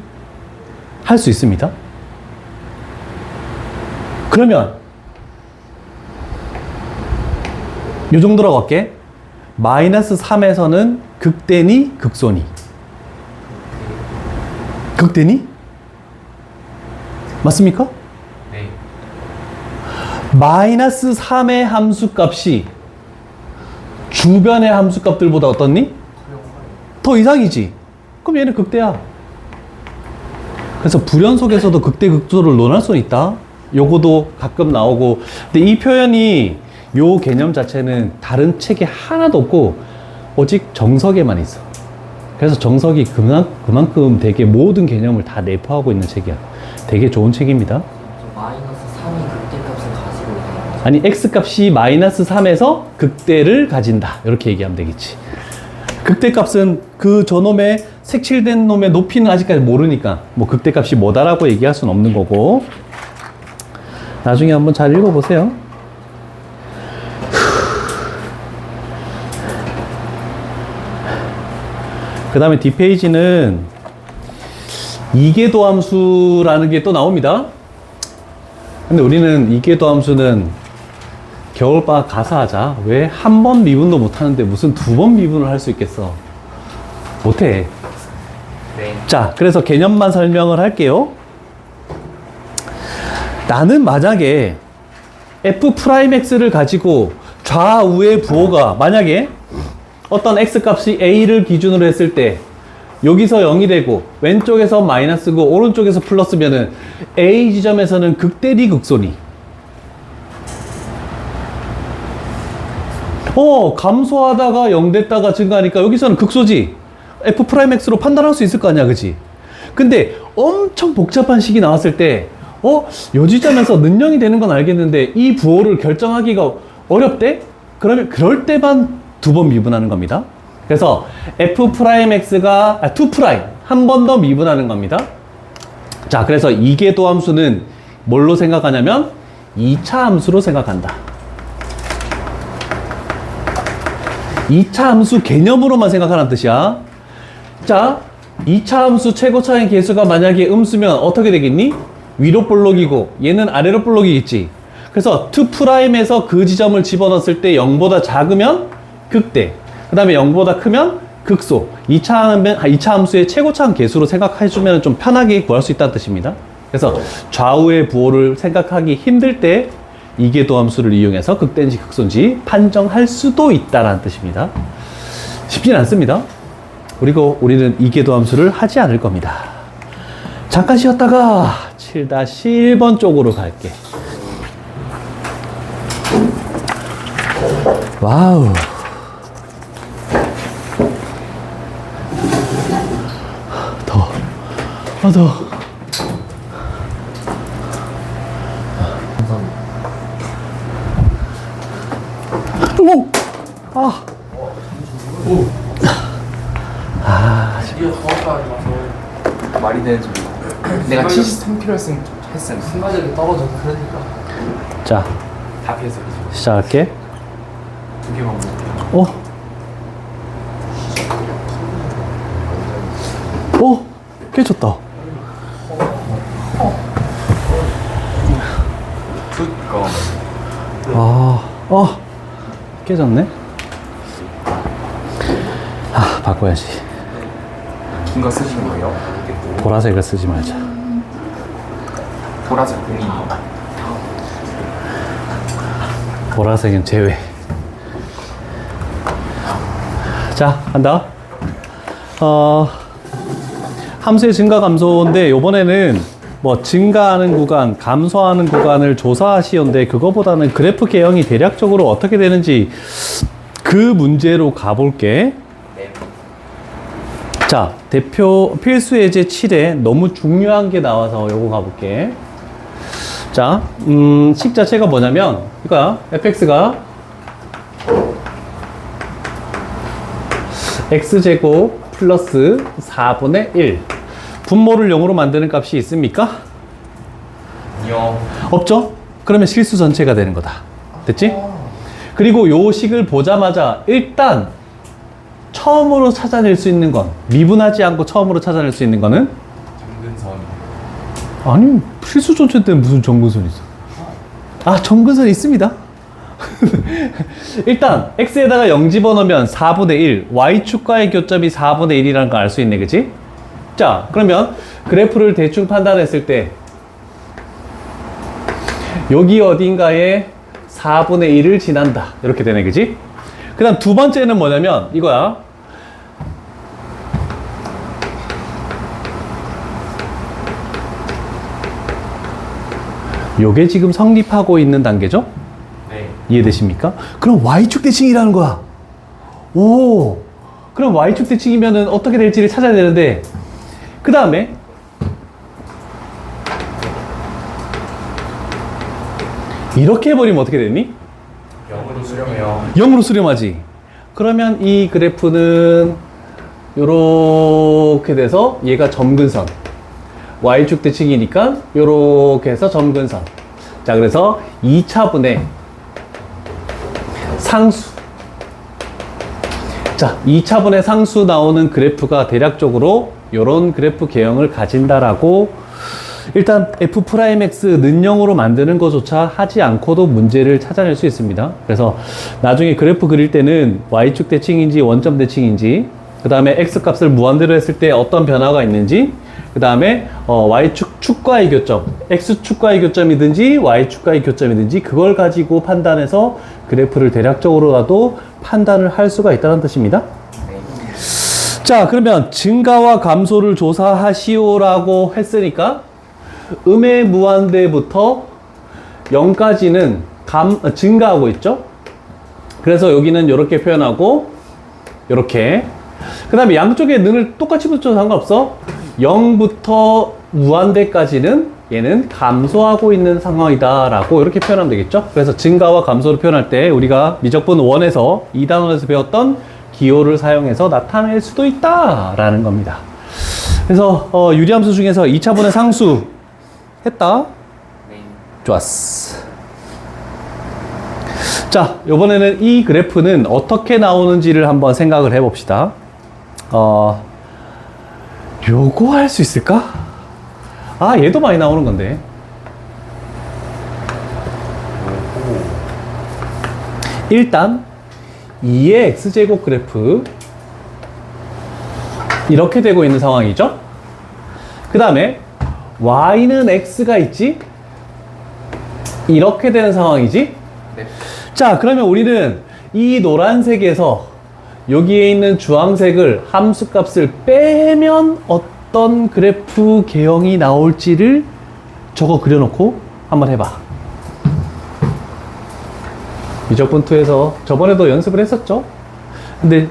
할 수 있습니다. 그러면 이 정도라고 할게. 마이너스 3에서는 극대니 극소니? 극대니? 맞습니까? 네. 마이너스 3의 함수값이 주변의 함수값들보다 어떻니? 더 이상이지. 그럼 얘는 극대야. 그래서 불연속에서도 극대 극소를 논할 수 있다. 요거도 가끔 나오고. 근데 이 표현이 요 개념 자체는 다른 책에 하나도 없고 오직 정석에만 있어. 그래서 정석이 그만큼 되게 모든 개념을 다 내포하고 있는 책이야. 되게 좋은 책입니다. 마이너스 3이 극대값을 가지고 있는 아니, x값이 마이너스 3에서 극대를 가진다. 이렇게 얘기하면 되겠지. 극대값은 그 저놈의 색칠된 놈의 높이는 아직까지 모르니까 뭐 극대값이 뭐다라고 얘기할 수는 없는 거고. 나중에 한번 잘 읽어보세요. 그 다음에 뒷페이지는 이계도함수라는 게 또 나옵니다. 근데 우리는 이계도함수는 겨울방학 가서 하자. 왜 한 번 미분도 못하는데 무슨 두 번 미분을 할 수 있겠어? 못해. 네. 자, 그래서 개념만 설명을 할게요. 나는 만약에 f'x를 가지고 좌우의 부호가 만약에 어떤 x값이 a를 기준으로 했을 때 여기서 0이 되고 왼쪽에서 마이너스고 오른쪽에서 플러스면은 a 지점에서는 극대니 극소니? 감소하다가 0 됐다가 증가하니까 여기서는 극소지. f'x로 판단할 수 있을 거 아니야, 그지? 근데 엄청 복잡한 식이 나왔을 때 요 지점에서 는영이 되는 건 알겠는데 이 부호를 결정하기가 어렵대? 그러면 그럴 때만 두 번 미분하는 겁니다. 그래서 f'x가 2' 한 번 더 미분하는 겁니다. 자, 그래서 이계도함수는 뭘로 생각하냐면 2차 함수로 생각한다. 2차 함수 개념으로만 생각하라는 뜻이야. 자, 2차 함수 최고차의 개수가 만약에 음수면 어떻게 되겠니? 위로 볼록이고 얘는 아래로 볼록이겠지. 그래서 2'에서 그 지점을 집어넣었을 때 0보다 작으면 극대, 그 다음에 0보다 크면 극소. 2차 함수의 최고차항 개수로 생각해주면 좀 편하게 구할 수 있다는 뜻입니다. 그래서 좌우의 부호를 생각하기 힘들 때 이계도함수를 이용해서 극대인지 극소인지 판정할 수도 있다는 뜻입니다. 쉽진 않습니다. 그리고 우리는 이계도함수를 하지 않을 겁니다. 잠깐 쉬었다가 7-1번 쪽으로 갈게. 와우. 더워. 더워. 오! 아. 드디어 정확하게 와서 말이 되는지 모르겠어. 내가 73kg 했으면 순간적으로 떨어져. 그러니까 자, 다 피해서 그죠? 시작할게. 두 개만 먹을게요. 깨졌다. 그니까 깨졌네. 바꿔야지. 긴 거 쓰시는 거예요? 보라색을 쓰지 말자. 보라색 공이 보라색은 제외. 자, 간다. 함수의 증가 감소인데 요번에는 뭐 증가하는 구간, 감소하는 구간을 조사하시는데 그거보다는 그래프 개형이 대략적으로 어떻게 되는지 그 문제로 가볼게. 네. 자, 대표 필수 예제 7에 너무 중요한 게 나와서 요거 가볼게. 자, 식 자체가 뭐냐면 이거야. fx가 x제곱 플러스 4분의 1 분모를 0으로 만드는 값이 있습니까? 영. 없죠? 그러면 실수 전체가 되는 거다. 됐지? 그리고 요 식을 보자마자 일단 처음으로 찾아낼 수 있는 건 미분하지 않고 처음으로 찾아낼 수 있는 거는 정근선. 아니 필수 전체 때문에 무슨 정근선이 있어? 아 정근선 있습니다. 일단 x에다가 0 집어넣으면 4분의 1 y축과의 교점이 4분의 1이라는 걸 알 수 있네, 그치? 자 그러면 그래프를 대충 판단했을 때 여기 어딘가에 4분의 1을 지난다 이렇게 되네, 그치? 그 다음 두 번째는 뭐냐면 이거야. 요게 지금 성립하고 있는 단계죠? 네. 이해되십니까? 그럼 y축 대칭이라는 거야. 오, 그럼 y축 대칭이면은 어떻게 될지를 찾아야 되는데 그 다음에 이렇게 해버리면 어떻게 되니? 0으로 수렴해요. 0으로 수렴하지. 그러면 이 그래프는 요렇게 돼서 얘가 점근선. y축 대칭이니까 요렇게 해서 점근선. 자, 그래서 2차분의 상수. 자, 2차분의 상수 나오는 그래프가 대략적으로 요런 그래프 개형을 가진다라고 일단 f'x 는영으로 만드는 것조차 하지 않고도 문제를 찾아낼 수 있습니다. 그래서 나중에 그래프 그릴 때는 y축 대칭인지 원점 대칭인지 그 다음에 x 값을 무한대로 했을 때 어떤 변화가 있는지 그 다음에 y축 축과의 교점, x축과의 교점이든지 y축과의 교점이든지 그걸 가지고 판단해서 그래프를 대략적으로라도 판단을 할 수가 있다는 뜻입니다. 자, 그러면 증가와 감소를 조사하시오라고 했으니까 음의 무한대부터 0까지는 증가하고 있죠. 그래서 여기는 이렇게 표현하고 이렇게 그 다음에 양쪽에 능을 똑같이 붙여도 상관없어. 0부터 무한대까지는 얘는 감소하고 있는 상황이다 라고 이렇게 표현하면 되겠죠. 그래서 증가와 감소를 표현할 때 우리가 미적분 1에서 2단원에서 배웠던 기호를 사용해서 나타낼 수도 있다 라는 겁니다. 그래서 유리함수 중에서 2차분의 상수 했다. 네. 좋았어. 자, 이번에는 이 그래프는 어떻게 나오는지를 한번 생각을 해봅시다. 요거 할 수 있을까? 아, 얘도 많이 나오는 건데. 일단 2의 x제곱 그래프 이렇게 되고 있는 상황이죠. 그 다음에 y는 x가 있지? 이렇게 되는 상황이지? 네. 자, 그러면 우리는 이 노란색에서 여기에 있는 주황색을 함수값을 빼면 어떤 그래프 개형이 나올지를 적어 그려놓고 한번 해봐. 미적분2에서 저번에도 연습을 했었죠? 근데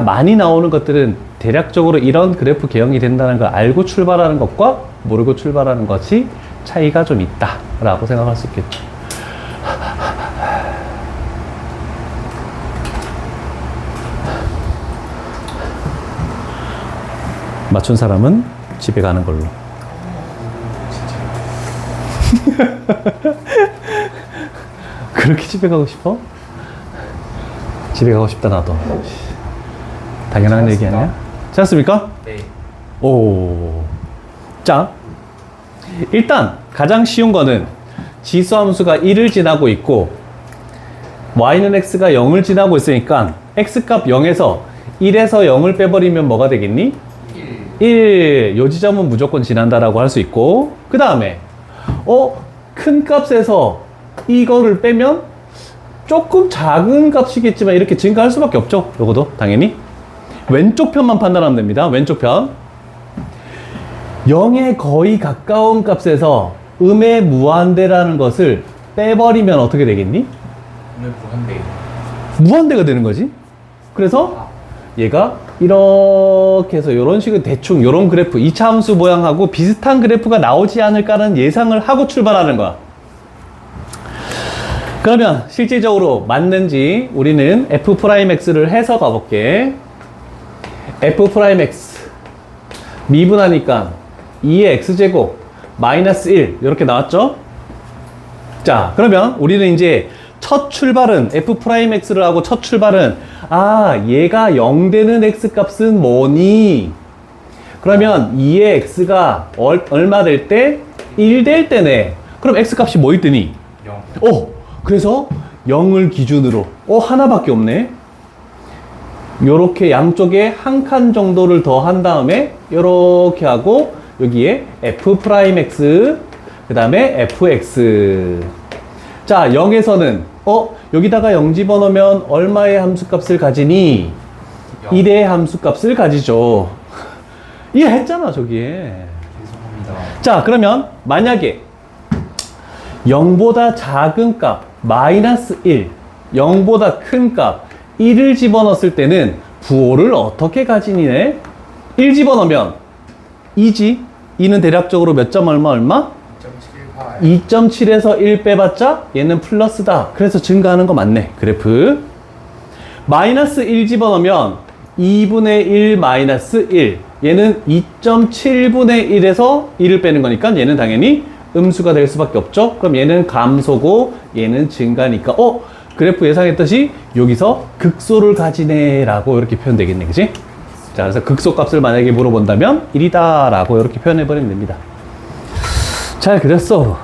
많이 나오는 것들은 대략적으로 이런 그래프 개형이 된다는 걸 알고 출발하는 것과 모르고 출발하는 것이 차이가 좀 있다 라고 생각할 수 있겠죠. 맞춘 사람은 집에 가는 걸로. 그렇게 집에 가고 싶어? 집에 가고 싶다 나도. 당연한 얘기 아니야? 찾았습니까? 네. 오. 자, 일단 가장 쉬운 거는 지수함수가 1을 지나고 있고 y는 x가 0을 지나고 있으니까 x값 0에서 1에서 0을 빼버리면 뭐가 되겠니? 1. 요 지점은 무조건 지난다라고 할 수 있고 그 다음에 큰 값에서 이거를 빼면 조금 작은 값이겠지만 이렇게 증가할 수밖에 없죠. 요거도 당연히 왼쪽 편만 판단하면 됩니다. 왼쪽 편 0에 거의 가까운 값에서 음의 무한대라는 것을 빼버리면 어떻게 되겠니? 오늘 무한대. 무한대가 되는 거지. 그래서 얘가 이렇게 해서 이런 식으로 대충 이런 그래프 2차 함수 모양하고 비슷한 그래프가 나오지 않을까라는 예상을 하고 출발하는 거야. 그러면 실질적으로 맞는지 우리는 f'x를 해서 가볼게. f'x 미분하니까 2의 x제곱 마이너스 1 이렇게 나왔죠? 자, 그러면 우리는 이제 첫 출발은 f'x를 하고 첫 출발은 얘가 0 되는 x 값은 뭐니? 그러면 2의 x가 얼마 될 때? 1 될 때네. 그럼 x 값이 뭐일 때니? 0. 그래서 0을 기준으로 하나밖에 없네. 요렇게 양쪽에 한 칸 정도를 더 한 다음에 요렇게 하고 여기에 f'x 그 다음에 fx. 자, 0에서는 여기다가 0 집어넣으면 얼마의 함수값을 가지니? 1의 함수값을 가지죠. 이해했잖아 저기에. 죄송합니다. 자, 그러면 만약에 0보다 작은 값 마이너스 1, 0보다 큰 값 1을 집어넣었을 때는 부호를 어떻게 가지니네? 1 집어넣으면 2지. 2는 대략적으로 몇 점 얼마? 2.78. 2.7에서 1 빼봤자 얘는 플러스다. 그래서 증가하는 거 맞네. 그래프. 마이너스 1 집어넣으면 2분의 1 마이너스 1. 얘는 2.7분의 1에서 1을 빼는 거니까 얘는 당연히 음수가 될 수밖에 없죠. 그럼 얘는 감소고 얘는 증가니까 그래프 예상했듯이 여기서 극소를 가지네 라고 이렇게 표현되겠네. 그치? 자, 그래서 극소 값을 만약에 물어본다면 1이다 라고 이렇게 표현해 버리면 됩니다. 잘 그렸어.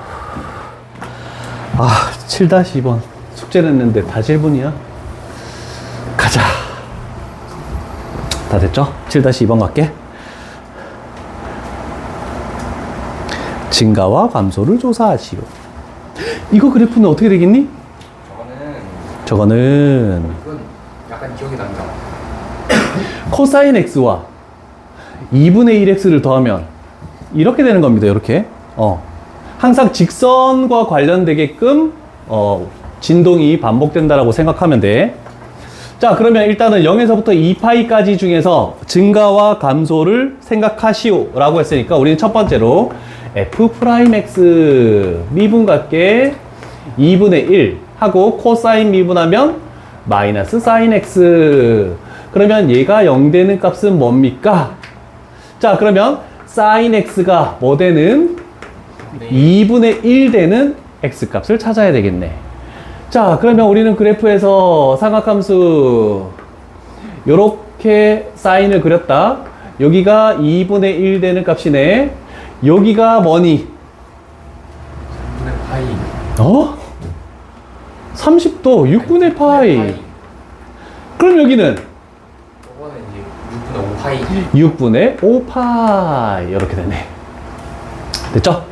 7-2번 숙제를 했는데 다 질문이야. 가자. 다 됐죠? 7-2번 갈게. 증가와 감소를 조사하시오. 이거 그래프는 어떻게 되겠니? 저거는 이건 약간 기억이 난다. 코사인 x와 2분의 1x를 더하면 이렇게 되는 겁니다. 이렇게. 항상 직선과 관련되게끔 진동이 반복된다라고 생각하면 돼. 자, 그러면 일단은 0에서부터 2파이까지 중에서 증가와 감소를 생각하시오 라고 했으니까 우리는 첫 번째로 f'x 미분 같게 2분의 1 하고 코사인 미분하면 마이너스 사인 x. 그러면 얘가 0 되는 값은 뭡니까? 자, 그러면 사인 x가 뭐 되는? 2분의 1 되는 x 값을 찾아야 되겠네. 자, 그러면 우리는 그래프에서 삼각함수 요렇게 사인을 그렸다. 여기가 2분의 1 되는 값이네. 여기가 뭐니? 3분의 파이. 30도 6분의 파이. 그럼 여기는 저거는 이제 6분의 5파이. 6분의 5파이 이렇게 되네. 됐죠?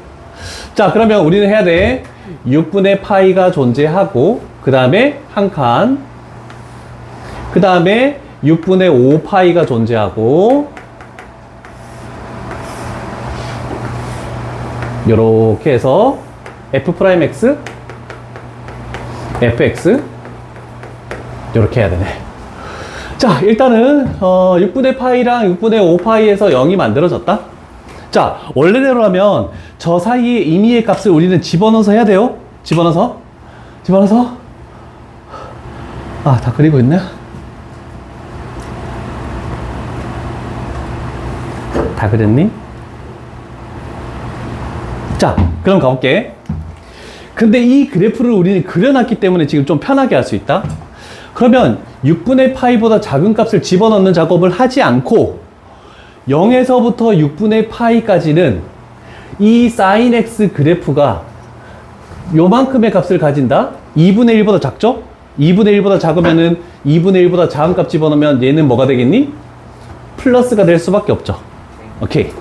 자, 그러면 우리는 해야 돼. 6분의 파이가 존재하고 그 다음에 한 칸, 그 다음에 6분의 5파이가 존재하고 요렇게 해서 f'x, fx 요렇게 해야 되네. 자, 일단은 6분의 파이랑 6분의 5파이에서 0이 만들어졌다. 자, 원래대로라면 저 사이에 임의의 값을 우리는 집어넣어서 해야 돼요. 집어넣어서 다 그리고 있네. 다 그렸니? 자, 그럼 가볼게. 근데 이 그래프를 우리는 그려놨기 때문에 지금 좀 편하게 할 수 있다. 그러면 6분의 파이보다 작은 값을 집어넣는 작업을 하지 않고 0에서부터 6분의 파이까지는 이 sin x 그래프가 요만큼의 값을 가진다. 2분의 1보다 작죠? 2분의 1보다 작으면은 2분의 1보다 작은 값 집어넣으면 얘는 뭐가 되겠니? 플러스가 될 수밖에 없죠. 오케이.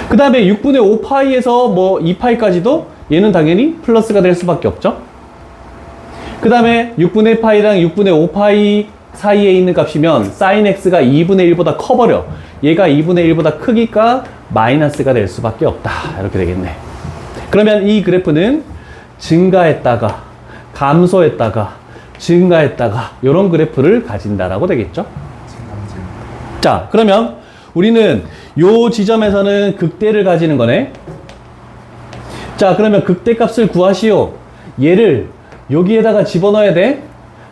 그 다음에 6분의 5파이에서 뭐 2파이까지도 얘는 당연히 플러스가 될 수밖에 없죠. 그 다음에 6분의 파이랑 6분의 5파이 사이에 있는 값이면 sin x가 2분의 1보다 커버려. 얘가 2분의 1보다 크기가 마이너스가 될 수밖에 없다. 이렇게 되겠네. 그러면 이 그래프는 증가했다가 감소했다가 증가했다가 이런 그래프를 가진다라고 되겠죠. 자, 그러면 우리는 요 지점에서는 극대를 가지는 거네. 자, 그러면 극대값을 구하시오. 얘를 여기에다가 집어넣어야 돼.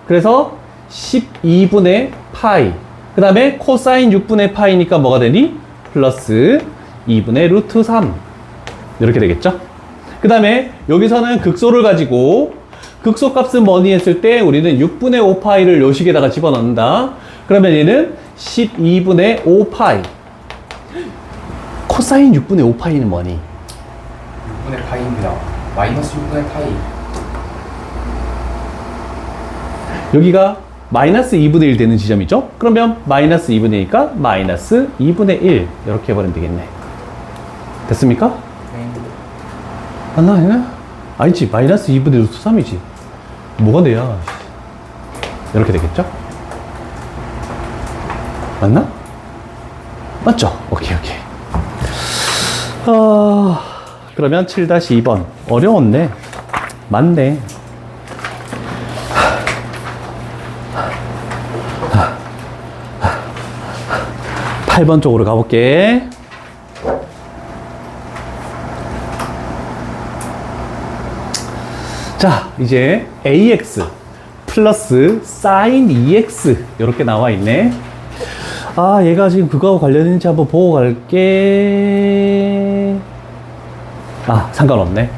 그래서 12분의 파이. 그 다음에 코사인 6분의 파이니까 뭐가 되니? 플러스 2분의 루트 3. 이렇게 되겠죠? 그 다음에 여기서는 극소를 가지고 극소값은 뭐니 했을 때 우리는 6분의 5파이를 요 식에다가 집어넣는다. 그러면 얘는 12분의 5파이. 코사인 6분의 5파이는 뭐니? 6분의 파이입니다. 마이너스 6분의 파이. 여기가 마이너스 2분의 1 되는 지점이죠? 그러면 마이너스 2분의 1이니까 마이너스 2분의 1 이렇게 해버리면 되겠네. 됐습니까? 네. 맞나? 아니나? 아니지. 마이너스 2분의 루트 3이지. 뭐가 돼야? 이렇게 되겠죠? 맞나? 맞죠? 오케이. 그러면 7-2번. 어려웠네. 맞네. 8번 쪽으로 가볼게. 자, 이제 ax 플러스 sin 2x 이렇게 나와 있네. 아, 얘가 지금 그거하고 관련있는지 한번 보고 갈게. 아, 상관없네.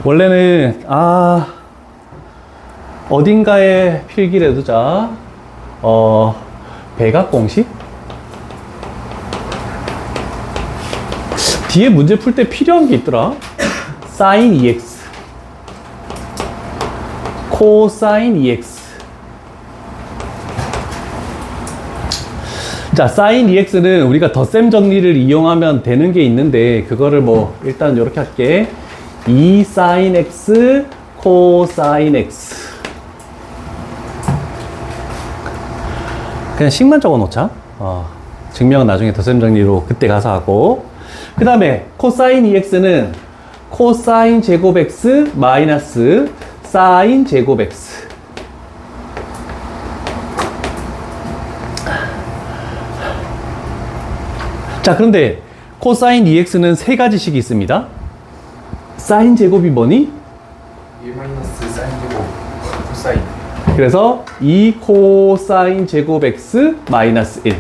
원래는 어딘가에 필기를 해두자. 배각 공식? 뒤에 문제 풀 때 필요한 게 있더라. sin 2x 코사인 2x. 자, sin 2x는 우리가 덧셈 정리를 이용하면 되는 게 있는데, 그거를 뭐 일단 이렇게 할게. 2 sin x 코사인 x. 그냥 식만 적어 놓자. 증명은 나중에 덧셈 정리로 그때 가서 하고. 그 다음에 코사인 2x는 코사인 제곱 x 마이너스 사인 제곱 x. 자, 그런데 코사인 2x는 세 가지식이 있습니다. 사인 제곱이 뭐니? 1 마이너스 사인 제곱 코사인. 그래서 2 코사인 제곱 x 마이너스 1.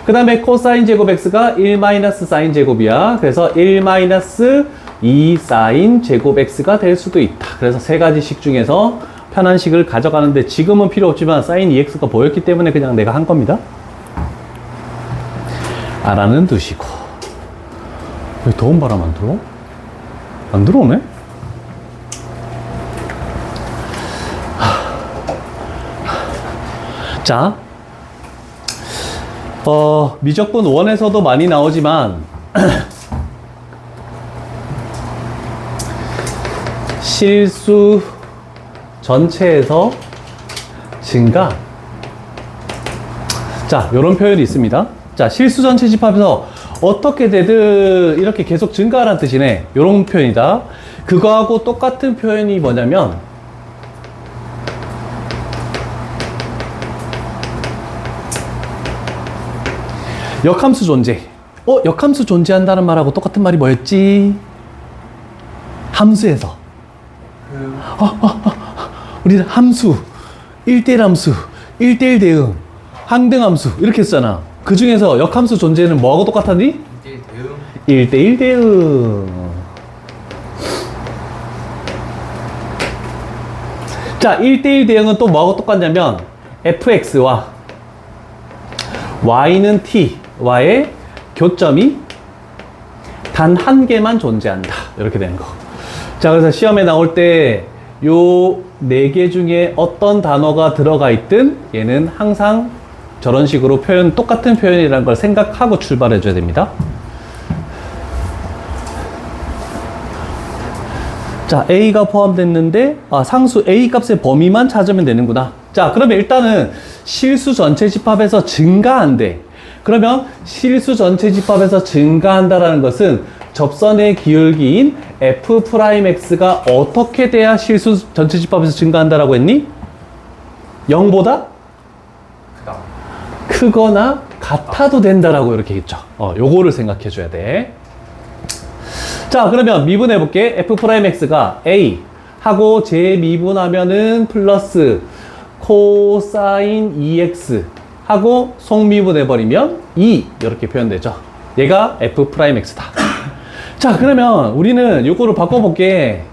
그 다음에 코사인 제곱 x가 1 마이너스 사인 제곱이야. 그래서 1 마이너스 2 사인 제곱 x가 될 수도 있다. 그래서 세 가지 식 중에서 편한 식을 가져가는데 지금은 필요 없지만 사인 2x가 보였기 때문에 그냥 내가 한 겁니다. 알아는 두시고. 왜 더운 바람 안 들어? 안 들어오네? 자, 미적분 1에서도 많이 나오지만 실수 전체에서 증가. 자, 요런 표현이 있습니다. 자, 실수 전체 집합에서 어떻게 되든 이렇게 계속 증가하라는 뜻이네. 요런 표현이다. 그거하고 똑같은 표현이 뭐냐면 역함수 존재. 역함수 존재한다는 말하고 똑같은 말이 뭐였지? 함수에서. 우리는 함수, 1대1 함수, 1대1 대응, 항등함수 이렇게 했잖아. 그 중에서 역함수 존재는 뭐하고 똑같았니? 1대1 대응. 1대1 대응. 자, 1대1 대응은 또 뭐하고 똑같냐면 fx와 y는 t와의 교점이 단 한 개만 존재한다. 이렇게 되는 거. 자, 그래서 시험에 나올 때 요 4개 중에 어떤 단어가 들어가 있든 얘는 항상 저런 식으로 똑같은 표현이라는 걸 생각하고 출발해 줘야 됩니다. 자, A가 포함됐는데, 상수 A 값의 범위만 찾으면 되는구나. 자, 그러면 일단은 실수 전체 집합에서 증가한대. 그러면 실수 전체 집합에서 증가한다라는 것은 접선의 기울기인 F'X가 어떻게 돼야 실수 전체 집합에서 증가한다라고 했니? 0보다 그다음. 크거나 같아도 된다라고 이렇게 했죠. 요거를 생각해 줘야 돼. 자, 그러면 미분해 볼게. F'X가 A 하고 재미분하면은 플러스 코사인 2x 하고 속미분해 버리면 2 이렇게 표현되죠. 얘가 F'X다. 자, 그러면 우리는 요거를 바꿔볼게.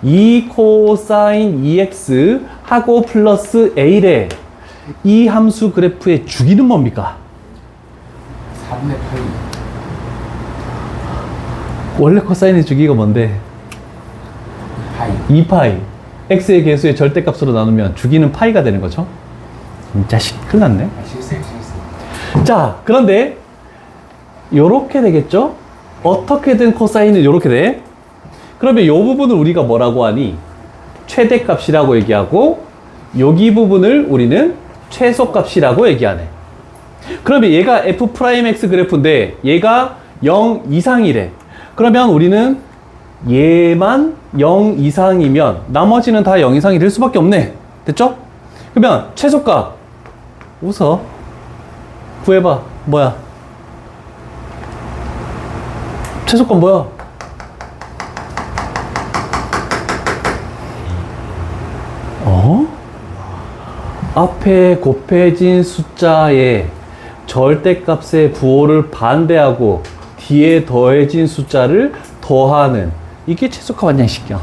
2 코사인 2x 하고 플러스 A래. 이 함수 그래프의 주기는 뭡니까? 4분의 8. 원래 코사인의 주기가 뭔데? 2파이. 2파이. x의 개수의 절대값으로 나누면 주기는 파이가 되는 거죠. 이 자식 큰일 났네. 실수. 자, 그런데 요렇게 되겠죠? 어떻게든 코사인은 요렇게 돼. 그러면 요 부분을 우리가 뭐라고 하니? 최대값이라고 얘기하고 여기 부분을 우리는 최소값이라고 얘기하네. 그러면 얘가 F'X 그래프인데 얘가 0 이상이래. 그러면 우리는 얘만 0 이상이면 나머지는 다 0 이상이 될 수밖에 없네. 됐죠? 그러면 최소값 웃어. 구해봐. 뭐야? 최소값 뭐야? 앞에 곱해진 숫자의 절대값의 부호를 반대하고 뒤에 더해진 숫자를 더하는 이게 최소값 아니야, 이 새끼야.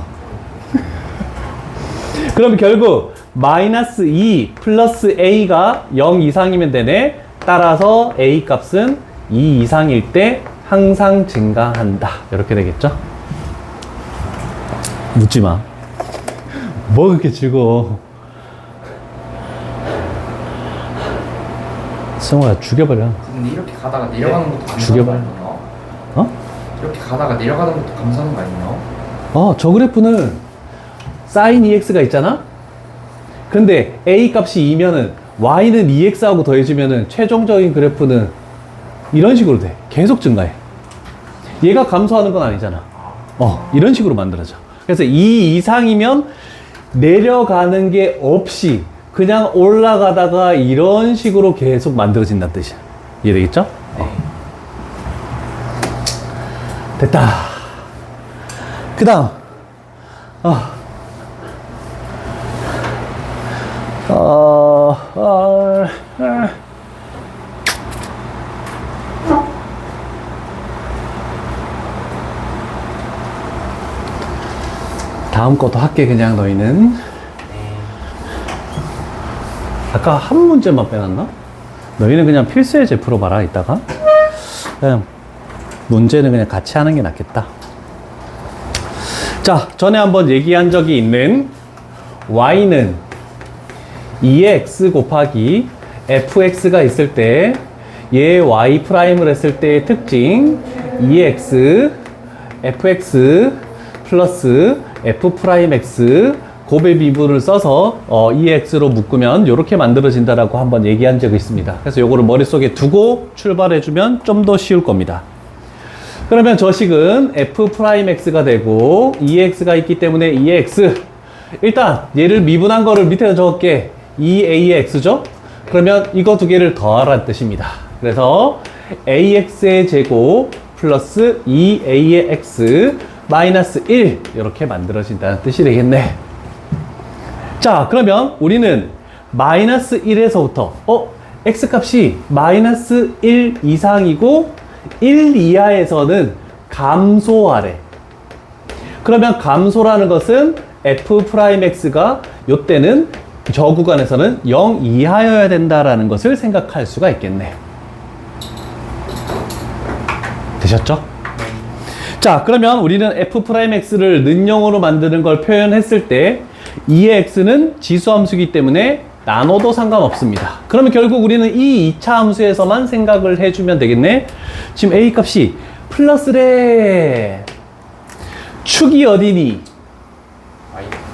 그럼 결국 마이너스 2 플러스 a가 0 이상이면 되네. 따라서 a 값은 2 이상일 때 항상 증가한다. 이렇게 되겠죠? 묻지 마. 뭐 그렇게 즐거워. 승호야, 죽여버려. 근데 이렇게 가다가 내려가는 것도 감사한 거 죽여봐요. 아니에요? 어? 이렇게 가다가 내려가는 것도 감사한 거 아니에요? 저 그래프는 sin 2x가 있잖아? 근데 a 값이 2면은 y는 2x하고 더해지면은 최종적인 그래프는 이런 식으로 돼. 계속 증가해. 얘가 감소하는 건 아니잖아. 이런 식으로 만들어져. 그래서 2 이상이면 내려가는 게 없이 그냥 올라가다가 이런 식으로 계속 만들어진다는 뜻이야. 이해되겠죠? 됐다. 그 다음. 다음 것도 할게, 그냥 너희는. 아까 한 문제만 빼놨나? 너희는 그냥 필수예제 풀어봐라, 이따가. 그냥 문제는 그냥 같이 하는 게 낫겠다. 자, 전에 한번 얘기한 적이 있는 y는 2의 x 곱하기 fx가 있을 때 얘 y 프라임을 했을 때의 특징 2의 x fx 플러스 f 프라임 x 곱의 미분을 써서 2x로 묶으면 이렇게 만들어진다라고 한번 얘기한 적이 있습니다. 그래서 요거를 머릿속에 두고 출발해주면 좀 더 쉬울 겁니다. 그러면 저 식은 f'x가 되고 2x가 있기 때문에 2x 일단 얘를 미분한 거를 밑에다 적을게. 2a의 x죠? 그러면 이거 두 개를 더하라는 뜻입니다. 그래서 ax의 제곱 플러스 2a의 x 마이너스 1 이렇게 만들어진다는 뜻이 되겠네. 자, 그러면 우리는 마이너스 1에서부터 x값이 마이너스 1 이상이고 1 이하에서는 감소하래. 그러면 감소라는 것은 f'x가 요때는 저 구간에서는 0 이하여야 된다라는 것을 생각할 수가 있겠네. 되셨죠? 자, 그러면 우리는 f'x를 는영으로 만드는 걸 표현했을 때 2의 x는 지수함수이기 때문에 나눠도 상관없습니다. 그러면 결국 우리는 이 2차 함수에서만 생각을 해주면 되겠네. 지금 a 값이 플러스래. 축이 어디니?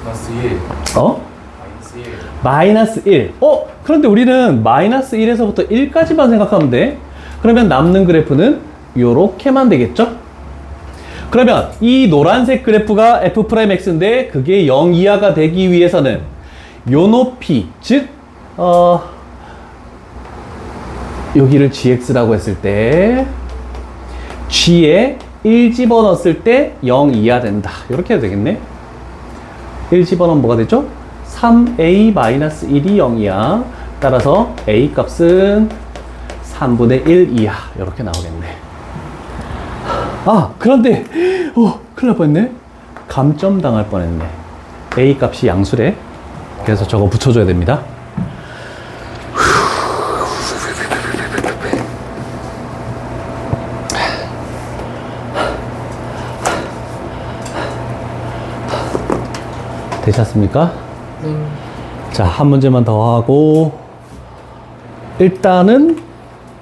플러스 1. 어? 마이너스 1. 마이너스 1. 그런데 우리는 마이너스 1에서부터 1까지만 생각하면 돼. 그러면 남는 그래프는 요렇게만 되겠죠? 그러면 이 노란색 그래프가 F'X인데 그게 0 이하가 되기 위해서는 요 높이, 즉 여기를 gx라고 했을 때 g에 1 집어넣었을 때 0 이하 된다. 이렇게 해도 되겠네. 1 집어넣으면 뭐가 되죠? 3a-1이 0이야. 따라서 a 값은 3분의 1 이하. 이렇게 나오겠네. 그런데 큰일 날 뻔했네. 감점 당할 뻔했네. a 값이 양수래. 그래서 저거 붙여줘야 됩니다. 되셨습니까? 자, 한 문제만 더 하고 일단은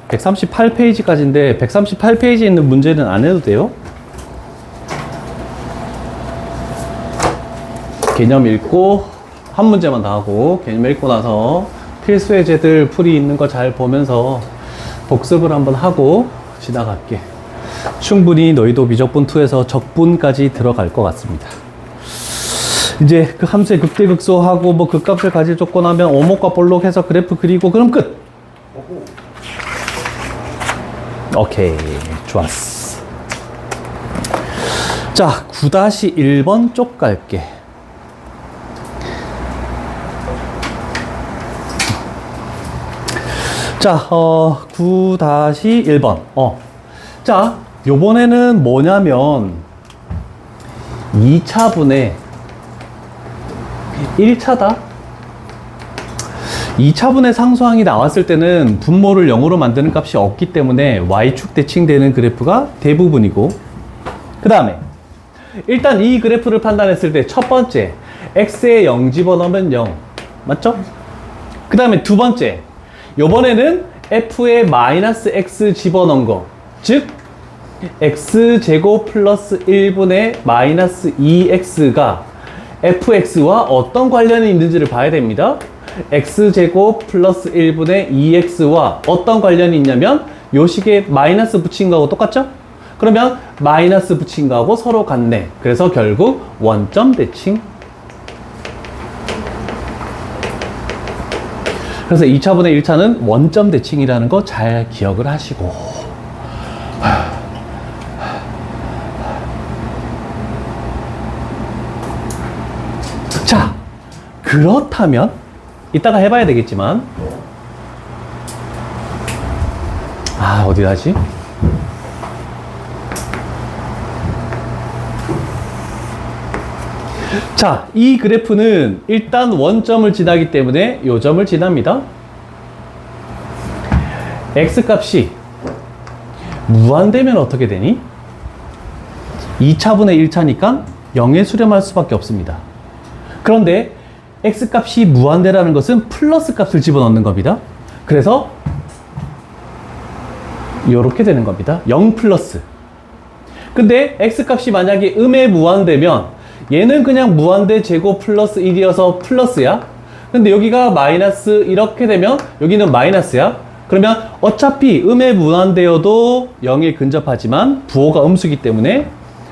138페이지까지인데 138페이지에 있는 문제는 안 해도 돼요. 개념 읽고 한 문제만 더 하고 개념 읽고 나서 필수 예제들 풀이 있는 거 잘 보면서 복습을 한번 하고 지나갈게. 충분히 너희도 미적분 2에서 적분까지 들어갈 것 같습니다. 이제 그 함수의 극대극소하고 뭐 극값을 가질 조건하면 오목과 볼록 해서 그래프 그리고 그럼 끝. 오케이, 좋았어. 자, 9-1번 쪽 갈게. 자, 9-1번. 자, 요번에는 뭐냐면 2차분의 1차다. 2차분의 상수항이 나왔을 때는 분모를 0으로 만드는 값이 없기 때문에 y축 대칭되는 그래프가 대부분이고, 그 다음에 일단 이 그래프를 판단했을 때 첫 번째 x에 0 집어넣으면 0 맞죠? 그 다음에 두 번째 요번에는 f에 마이너스 x 집어넣은 거, 즉 x제곱 플러스 1분의 마이너스 2x가 fx와 어떤 관련이 있는지를 봐야 됩니다. x제곱 플러스 1분의 2x와 어떤 관련이 있냐면 요 식에 마이너스 붙인 거하고 똑같죠? 그러면 마이너스 붙인 거하고 서로 같네. 그래서 결국 원점 대칭. 그래서 2차분의 1차는 원점 대칭이라는 거 잘 기억을 하시고. 자, 그렇다면 이따가 해봐야 되겠지만 어디 하지? 자, 이 그래프는 일단 원점을 지나기 때문에 요 점을 지납니다. x값이 무한되면 어떻게 되니? 2차분의 1차니까 0에 수렴할 수밖에 없습니다. 그런데 x값이 무한대라는 것은 플러스 값을 집어넣는 겁니다. 그래서 이렇게 되는 겁니다. 0 플러스. 근데 x값이 만약에 음에 무한대면 얘는 그냥 무한대 제곱 플러스 1이어서 플러스야. 근데 여기가 마이너스 이렇게 되면 여기는 마이너스야. 그러면 어차피 음에 무한대여도 0에 근접하지만 부호가 음수기 때문에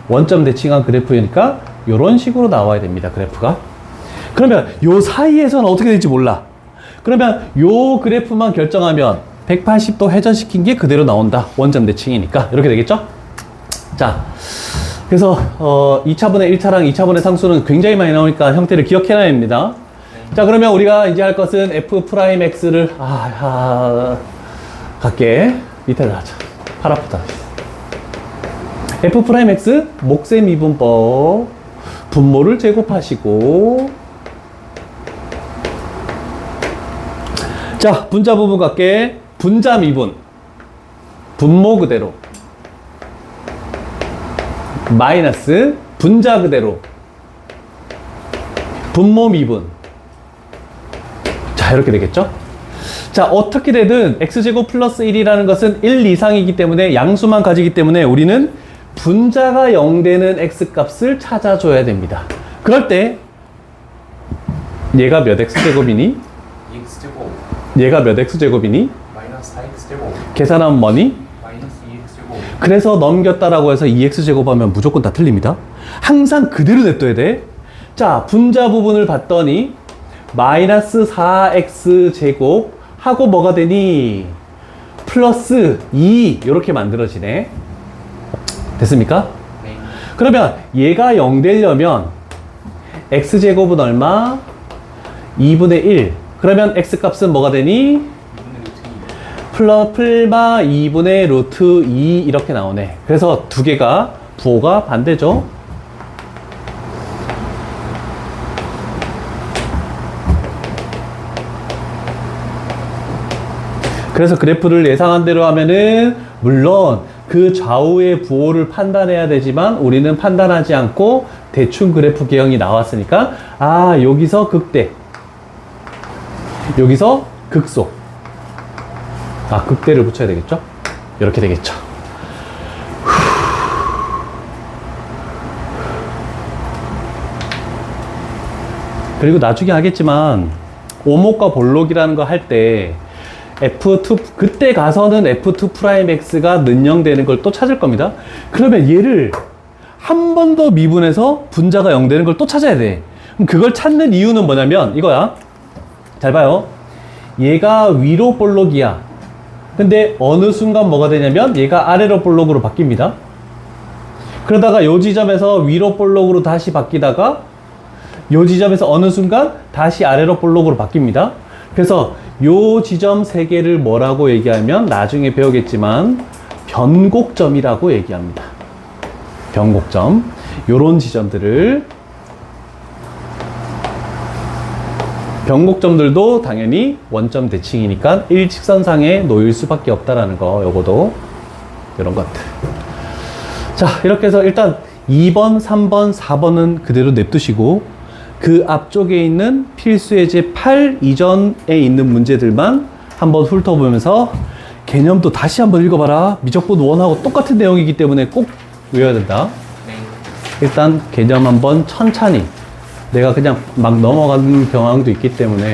원점 대칭한 그래프니까 이런 식으로 나와야 됩니다. 그래프가. 그러면 요 사이에서는 어떻게 될지 몰라. 그러면 요 그래프만 결정하면 180도 회전시킨 게 그대로 나온다. 원점 대칭이니까. 이렇게 되겠죠? 자, 그래서 2차분의 1차랑 2차분의 상수는 굉장히 많이 나오니까 형태를 기억해놔야 됩니다. 자, 그러면 우리가 이제 할 것은 f'x를 갈게. 밑에다 하자. 팔 아프다. f'x 목세 미분법. 분모를 제곱하시고, 자, 분자 부분 갈게. 분자 미분. 분모 그대로. 마이너스 분자 그대로. 분모 미분. 자, 이렇게 되겠죠? 자, 어떻게 되든 x제곱 플러스 1이라는 것은 1 이상이기 때문에 양수만 가지기 때문에 우리는 분자가 0 되는 x값을 찾아줘야 됩니다. 그럴 때 얘가 몇 x제곱이니? 2x제곱 얘가 몇 x제곱이니? 마이너스 4x제곱 계산하면 뭐니? 마이너스 2x제곱 그래서 넘겼다라고 해서 2x제곱하면 무조건 다 틀립니다. 항상 그대로 냅둬야 돼. 자, 분자 부분을 봤더니 마이너스 4x제곱 하고 뭐가 되니? 플러스 2 이렇게 만들어지네. 됐습니까? 네. 그러면 얘가 0 되려면 x제곱은 얼마? 2분의 1. 그러면 x값은 뭐가 되니? 2분의 루트 2 플마 2분의 루트 2 이렇게 나오네. 그래서 두 개가 부호가 반대죠. 그래서 그래프를 예상한 대로 하면은 물론 그 좌우의 부호를 판단해야 되지만 우리는 판단하지 않고 대충 그래프 개형이 나왔으니까 아 여기서 극대 여기서 극소 아 극대를 붙여야 되겠죠? 이렇게 되겠죠. 그리고 나중에 하겠지만 오목과 볼록이라는 거 할 때 F2 그때 가서는 F2'X가 는영되는 걸 또 찾을 겁니다. 그러면 얘를 한 번 더 미분해서 분자가 0 되는 걸 또 찾아야 돼. 그럼 그걸 찾는 이유는 뭐냐면 이거야. 잘 봐요. 얘가 위로 볼록이야. 근데 어느 순간 뭐가 되냐면 얘가 아래로 볼록으로 바뀝니다. 그러다가 요 지점에서 위로 볼록으로 다시 바뀌다가 요 지점에서 어느 순간 다시 아래로 볼록으로 바뀝니다. 그래서 요 지점 세 개를 뭐라고 얘기하면 나중에 배우겠지만 변곡점이라고 얘기합니다. 변곡점. 요런 지점들을 변곡점들도 당연히 원점 대칭이니까 일직선상에 놓일 수밖에 없다라는 거, 요거도 이런 것들. 자, 이렇게 해서 일단 2번, 3번, 4번은 그대로 냅두시고 그 앞쪽에 있는 필수 예제 8 이전에 있는 문제들만 한번 훑어보면서 개념도 다시 한번 읽어봐라. 미적분 1하고 똑같은 내용이기 때문에 꼭 외워야 된다. 네. 일단 개념 한번 천천히 내가 그냥 막 넘어가는 경향도 있기 때문에